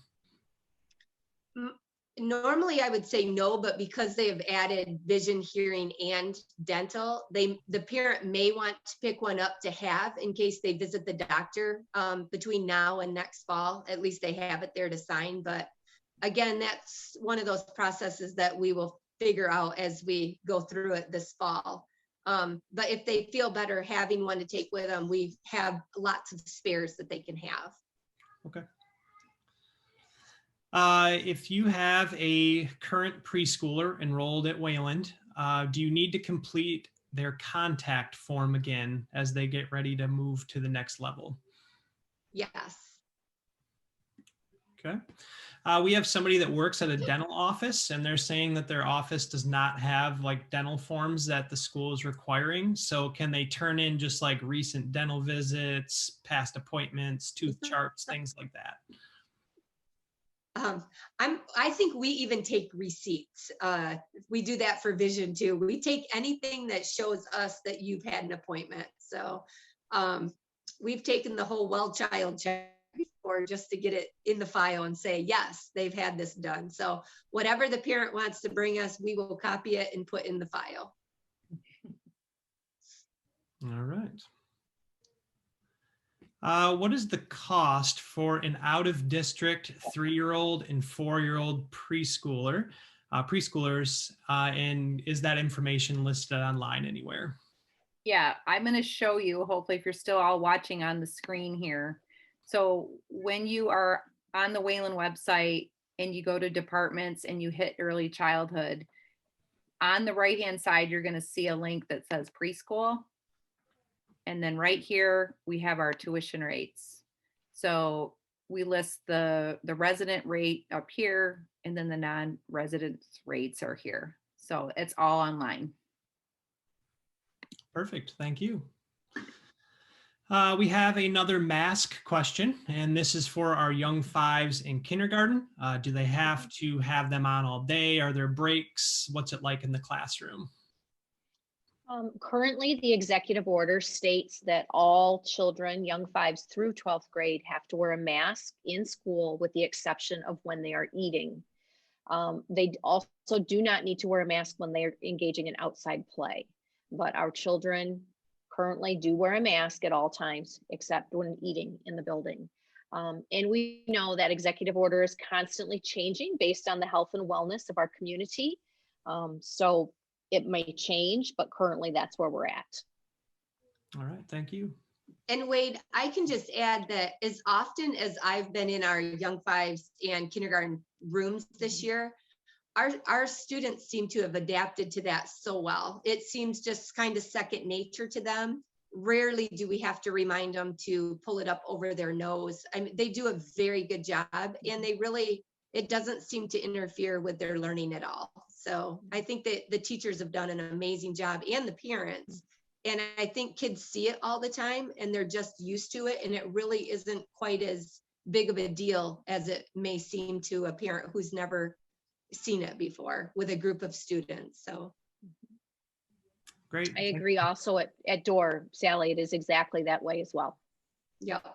Normally I would say no, but because they have added vision, hearing, and dental, the parent may want to pick one up to have in case they visit the doctor between now and next fall. At least they have it there to sign. But again, that's one of those processes that we will figure out as we go through it this fall. But if they feel better having one to take with them, we have lots of spares that they can have. Okay. If you have a current preschooler enrolled at Wayland, do you need to complete their contact form again as they get ready to move to the next level? Yes. Okay. We have somebody that works at a dental office, and they're saying that their office does not have like dental forms that the school is requiring. So can they turn in just like recent dental visits, past appointments, tooth charts, things like that? I think we even take receipts. We do that for vision too. We take anything that shows us that you've had an appointment. So we've taken the whole well child check before just to get it in the file and say, yes, they've had this done. So whatever the parent wants to bring us, we will copy it and put in the file. All right. What is the cost for an out-of-district 3-year-old and 4-year-old preschoolers? And is that information listed online anywhere? Yeah, I'm going to show you, hopefully, if you're still all watching on the screen here. So when you are on the Wayland website and you go to departments and you hit early childhood, on the right-hand side, you're going to see a link that says preschool. And then right here, we have our tuition rates. So we list the resident rate up here, and then the non-resident rates are here. So it's all online. Perfect. Thank you. We have another mask question, and this is for our young 5s in kindergarten. Do they have to have them on all day? Are there breaks? What's it like in the classroom? Currently, the executive order states that all children, young 5s through 12th grade, have to wear a mask in school with the exception of when they are eating. They also do not need to wear a mask when they are engaging in outside play, but our children currently do wear a mask at all times except when eating in the building. And we know that executive order is constantly changing based on the health and wellness of our community. So it may change, but currently that's where we're at. All right, thank you. And Wade, I can just add that as often as I've been in our young 5s and kindergarten rooms this year, our students seem to have adapted to that so well. It seems just kind of second nature to them. Rarely do we have to remind them to pull it up over their nose. I mean, they do a very good job, and it doesn't seem to interfere with their learning at all. So I think that the teachers have done an amazing job, and the parents. And I think kids see it all the time and they're just used to it. And it really isn't quite as big of a deal as it may seem to a parent who's never seen it before with a group of students. So great. I agree also at Door, Sally, it is exactly that way as well. Yep.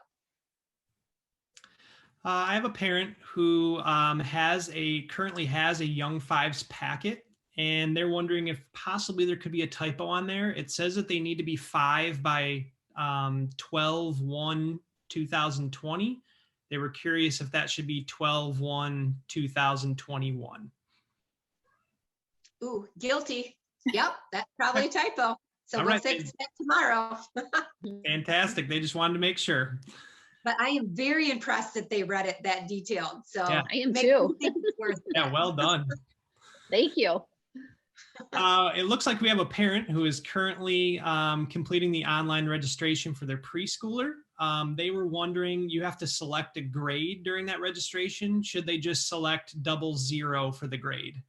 I have a parent who currently has a young 5s packet, and they're wondering if possibly there could be a typo on there. It says that they need to be 5 by 12/1/2020. They were curious if that should be 12/1/2021. Ooh, guilty. Yep, that's probably a typo. So we'll fix that tomorrow. Fantastic. They just wanted to make sure. But I am very impressed that they read it that detailed. So yeah. I am too. Yeah, well done. Thank you. It looks like we have a parent who is currently completing the online registration for their preschooler. They were wondering, you have to select a grade during that registration. Should they just select 00 for the grade?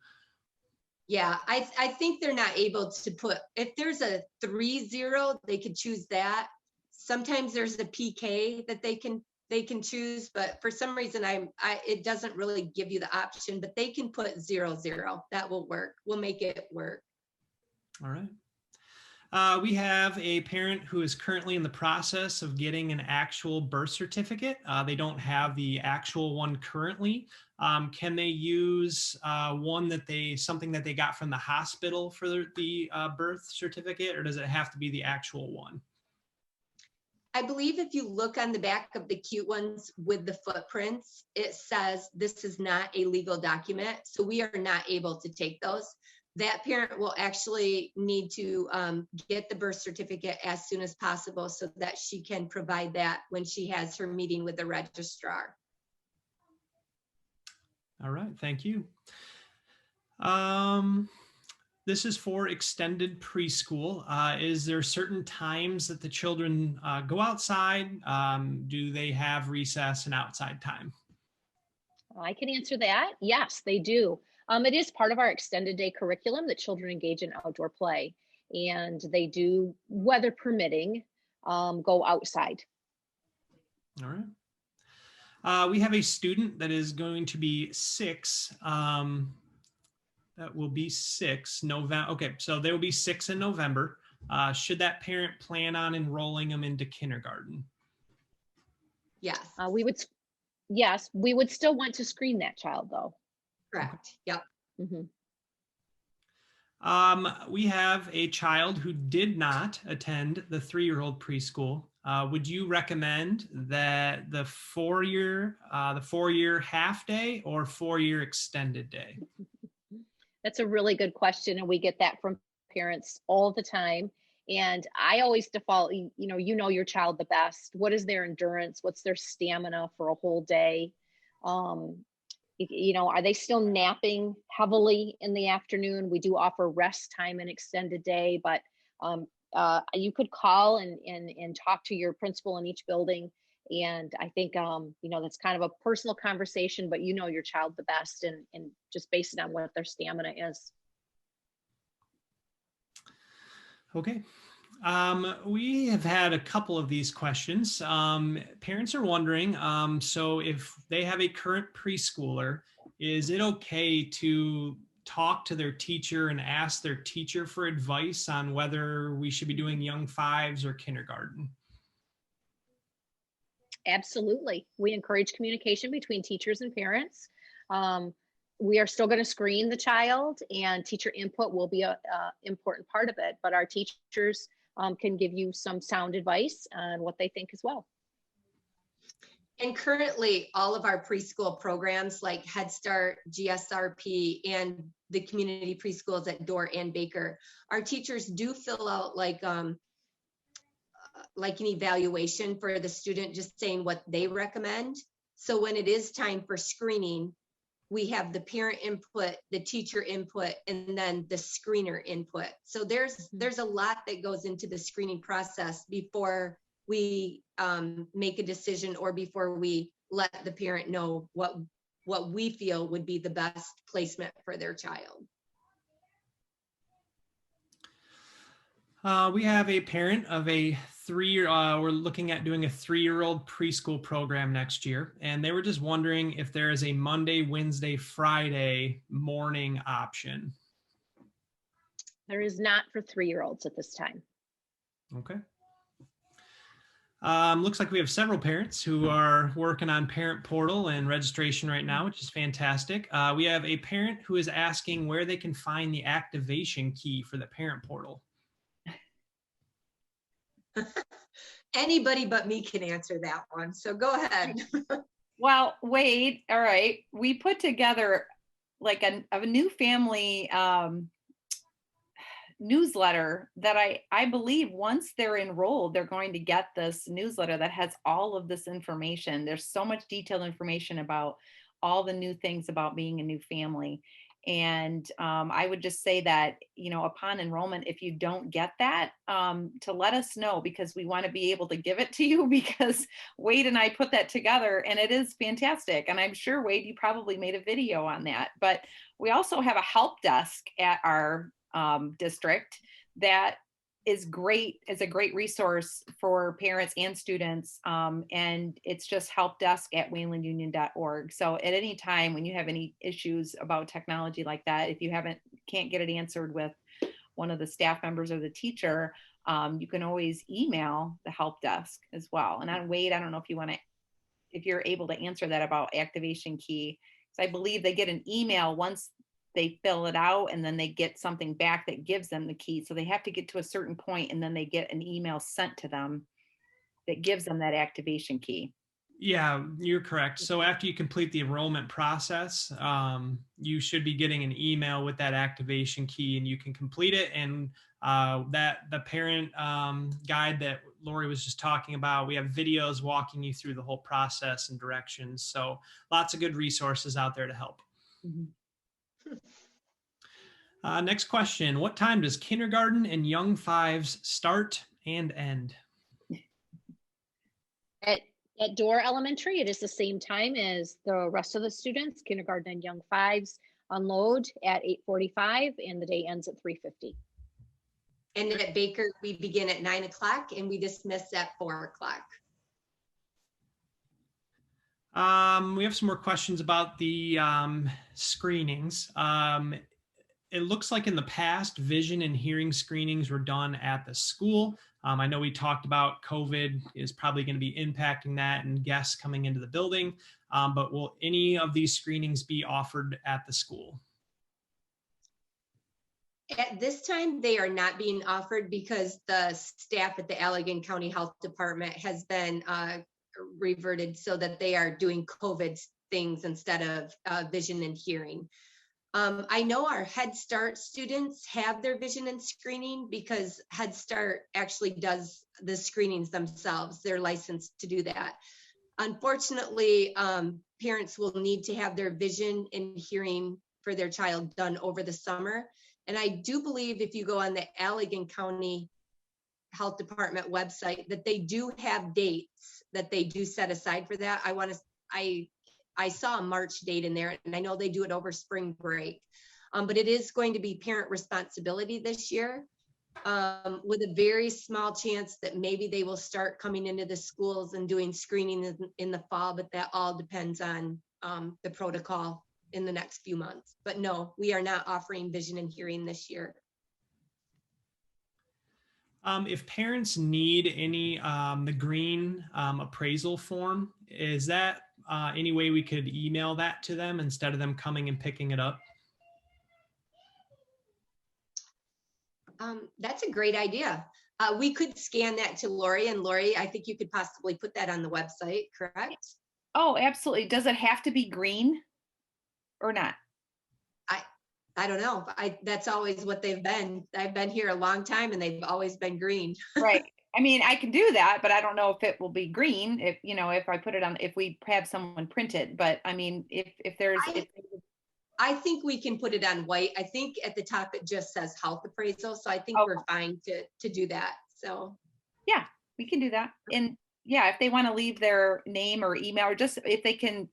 Yeah, I think they're not able to put, if there's a 3-0, they could choose that. Sometimes there's a PK that they can choose, but for some reason it doesn't really give you the option, but they can put 00. That will work. We'll make it work. All right. We have a parent who is currently in the process of getting an actual birth certificate. They don't have the actual one currently. Can they use one that something that they got from the hospital for the birth certificate, or does it have to be the actual one? I believe if you look on the back of the cute ones with the footprints, it says this is not a legal document. So we are not able to take those. That parent will actually need to get the birth certificate as soon as possible so that she can provide that when she has her meeting with the registrar. All right, thank you. This is for extended preschool. Is there certain times that the children go outside? Do they have recess and outside time? I can answer that. Yes, they do. It is part of our extended day curriculum that children engage in outdoor play, and they do, weather permitting, go outside. All right. We have a student that is going to be 6. That will be 6 November. Okay, so they will be 6 in November. Should that parent plan on enrolling them into kindergarten? Yes, Yes, we would still want to screen that child though. correct. Yep. Mhm. We have a child who did not attend the 3-year-old preschool. Would you recommend that the 4-year half day or 4-year extended day? That's a really good question, and we get that from parents all the time. And I always default, you know your child the best. What is their endurance? What's their stamina for a whole day? Are they still napping heavily in the afternoon? We do offer rest time and extended day, but you could call and talk to your principal in each building. And I think, that's kind of a personal conversation, but you know your child the best, and just base it on what their stamina is. Okay. We have had a couple of these questions. Parents are wondering, so if they have a current preschooler, is it okay to talk to their teacher and ask their teacher for advice on whether we should be doing young 5s or kindergarten? Absolutely. We encourage communication between teachers and parents. We are still going to screen the child, and teacher input will be an important part of it, but our teachers can give you some sound advice on what they think as well. And currently, all of our preschool programs like Head Start, GSRP, and the community preschools at Dorr and Baker, our teachers do fill out like an evaluation for the student, just saying what they recommend. So when it is time for screening, we have the parent input, the teacher input, and then the screener input. So there's a lot that goes into the screening process before we make a decision, or before we let the parent know what we feel would be the best placement for their child. We have a parent of a 3-year, we're looking at doing a 3-year-old preschool program next year. And they were just wondering if there is a Monday, Wednesday, Friday morning option. There is not for 3-year-olds at this time. Okay. Looks like we have several parents who are working on parent portal and registration right now, which is fantastic. We have a parent who is asking where they can find the activation key for the parent portal. Anybody but me can answer that one. So go ahead. Well, Wade, all right. We put together like a new family newsletter that I believe once they're enrolled, they're going to get this newsletter that has all of this information. There's so much detailed information about all the new things about being a new family. And I would just say that, upon enrollment, if you don't get that, to let us know, because we want to be able to give it to you, because Wade and I put that together and it is fantastic. And I'm sure, Wade, you probably made a video on that. But we also have a help desk at our district that is great, is a great resource for parents and students. And it's just helpdesk@waylandunion.org. So at any time when you have any issues about technology like that, if you can't get it answered with one of the staff members or the teacher, you can always email the help desk as well. And on Wade, I don't know if you're able to answer that about activation key. So I believe they get an email once they fill it out, and then they get something back that gives them the key. So they have to get to a certain point, and then they get an email sent to them that gives them that activation key. Yeah, you're correct. So after you complete the enrollment process, you should be getting an email with that activation key, and you can complete it. And that the parent guide that Lori was just talking about, we have videos walking you through the whole process and directions. So lots of good resources out there to help. Next question. What time does kindergarten and young fives start and end? At Door Elementary, it is the same time as the rest of the students. Kindergarten and young fives unload at 8:45 and the day ends at 3:50. And at Baker, we begin at 9 o'clock and we dismiss at 4 o'clock. We have some more questions about the screenings. It looks like in the past, vision and hearing screenings were done at the school. I know we talked about COVID is probably going to be impacting that and guests coming into the building, but will any of these screenings be offered at the school? At this time, they are not being offered because the staff at the Allegan County Health Department has been reverted so that they are doing COVID things instead of vision and hearing. I know our Head Start students have their vision and screening because Head Start actually does the screenings themselves. They're licensed to do that. Unfortunately, parents will need to have their vision and hearing for their child done over the summer. And I do believe if you go on the Allegan County Health Department website that they do have dates that they do set aside for that. I saw a March date in there, and I know they do it over spring break, but it is going to be parent responsibility this year, with a very small chance that maybe they will start coming into the schools and doing screening in the fall, but that all depends on the protocol in the next few months. But no, we are not offering vision and hearing this year. If parents need any, the green appraisal form, is that any way we could email that to them instead of them coming and picking it up? That's a great idea. We could scan that to Lori, and Lori, I think you could possibly put that on the website, correct? Oh, absolutely. Does it have to be green or not? I don't know. That's always what they've been. I've been here a long time and they've always been green. Right. I mean, I can do that, but I don't know if it will be green if, if I put it on, if we have someone print it. But I mean, if there's, I think we can put it on white. I think at the top it just says health appraisal. So I think we're fine to do that. So yeah, we can do that. And yeah, if they want to leave their name or email, or just if they can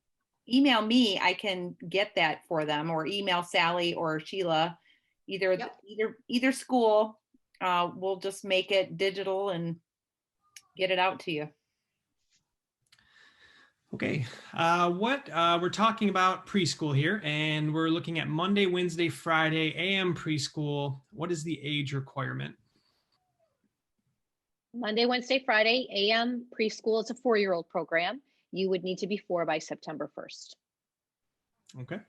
email me, I can get that for them, or email Sally or Sheila, either school. We'll just make it digital and get it out to you. Okay, we're talking about preschool here, and we're looking at Monday, Wednesday, Friday, AM preschool. What is the age requirement? Monday, Wednesday, Friday, AM preschool is a 4-year-old program. You would need to be 4 by September 1st. Okay.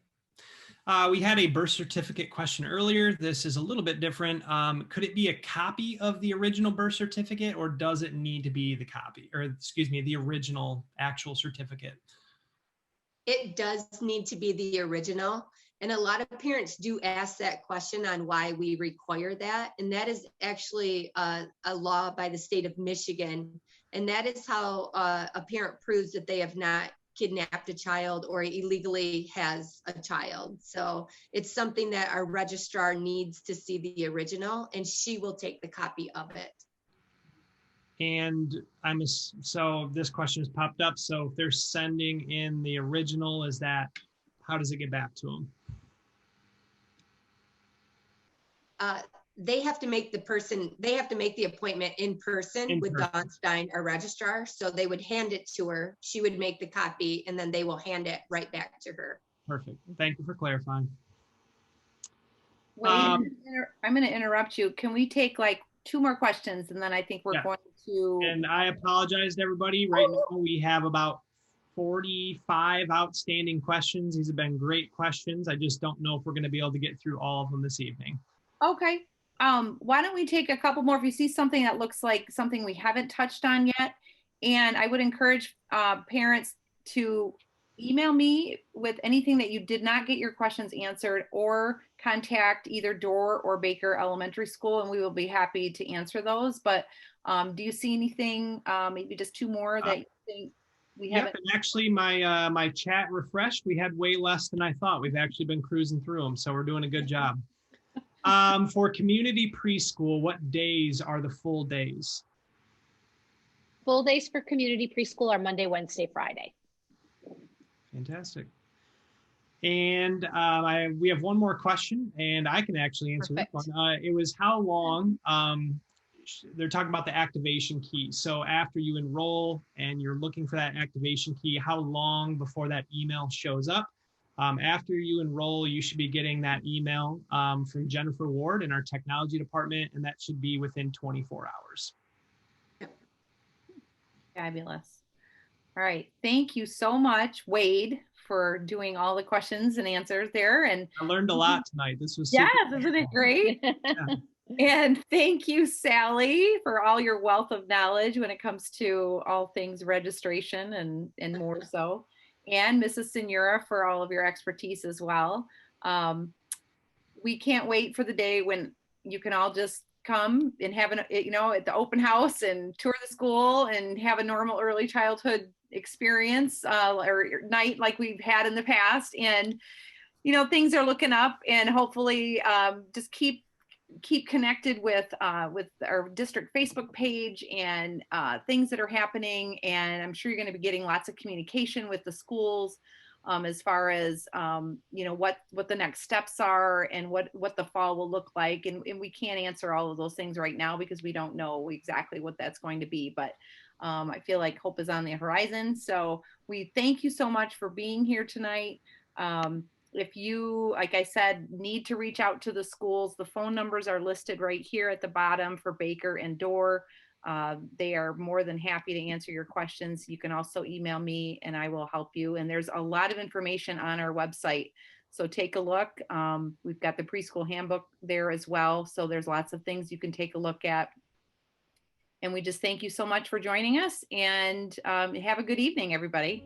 We had a birth certificate question earlier. This is a little bit different. Could it be a copy of the original birth certificate, or does it need to be the copy, or excuse me, the original actual certificate? it does need to be the original. And a lot of parents do ask that question on why we require that. And that is actually a law by the state of Michigan. And that is how a parent proves that they have not kidnapped a child or illegally has a child. So it's something that our registrar needs to see the original, and she will take the copy of it. And so this question has popped up. So if they're sending in the original, how does it get back to them? They have to make the appointment in person with Dawn Stein, our registrar. So they would hand it to her. She would make the copy, and then they will hand it right back to her. Perfect. Thank you for clarifying. Wait, Um, I'm going to interrupt you. Can we take like 2 more questions and then I think we're Yeah. going to. And I apologize to everybody. Right now, we have about 45 outstanding questions. These have been great questions. I just don't know if we're going to be able to get through all of them this evening. Okay. Why don't we take a couple more if you see something that looks like something we haven't touched on yet? And I would encourage parents to email me with anything that you did not get your questions answered, or contact either Door or Baker Elementary School, and we will be happy to answer those. But do you see anything, maybe just 2 more that you think we Yep, haven't? and actually my chat refreshed. We had way less than I thought. We've actually been cruising through them, so we're doing a good job. For community preschool, what days are the full days? Full days for community preschool are Monday, Wednesday, Friday. Fantastic. And we have one more question, and I can actually answer this Perfect. one. It was how long, they're talking about the activation key. So after you enroll and you're looking for that activation key, how long before that email shows up? After you enroll, you should be getting that email from Jennifer Ward in our technology department, and that should be within 24 hours. Fabulous. All right. Thank you so much, Wade, for doing all the questions and answers there. And I learned a lot tonight. This was yes, super isn't it helpful. great? Yeah. And thank you, Sally, for all your wealth of knowledge when it comes to all things registration and more so. And Mrs. Senora for all of your expertise as well. We can't wait for the day when you can all just come and have an, you know, at the open house and tour the school and have a normal early childhood experience or night like we've had in the past. And, you know, things are looking up, and hopefully just keep connected with our district Facebook page and things that are happening. And I'm sure you're going to be getting lots of communication with the schools as far as you know, what the next steps are and what the fall will look like. And we can't answer all of those things right now because we don't know exactly what that's going to be. But I feel like hope is on the horizon. So we thank you so much for being here tonight. If you, like I said, need to reach out to the schools, the phone numbers are listed right here at the bottom for Baker and Door. They are more than happy to answer your questions. You can also email me and I will help you. And there's a lot of information on our website. So take a look. We've got the preschool handbook there as well. So there's lots of things you can take a look at. And we just thank you so much for joining us, and have a good evening, everybody.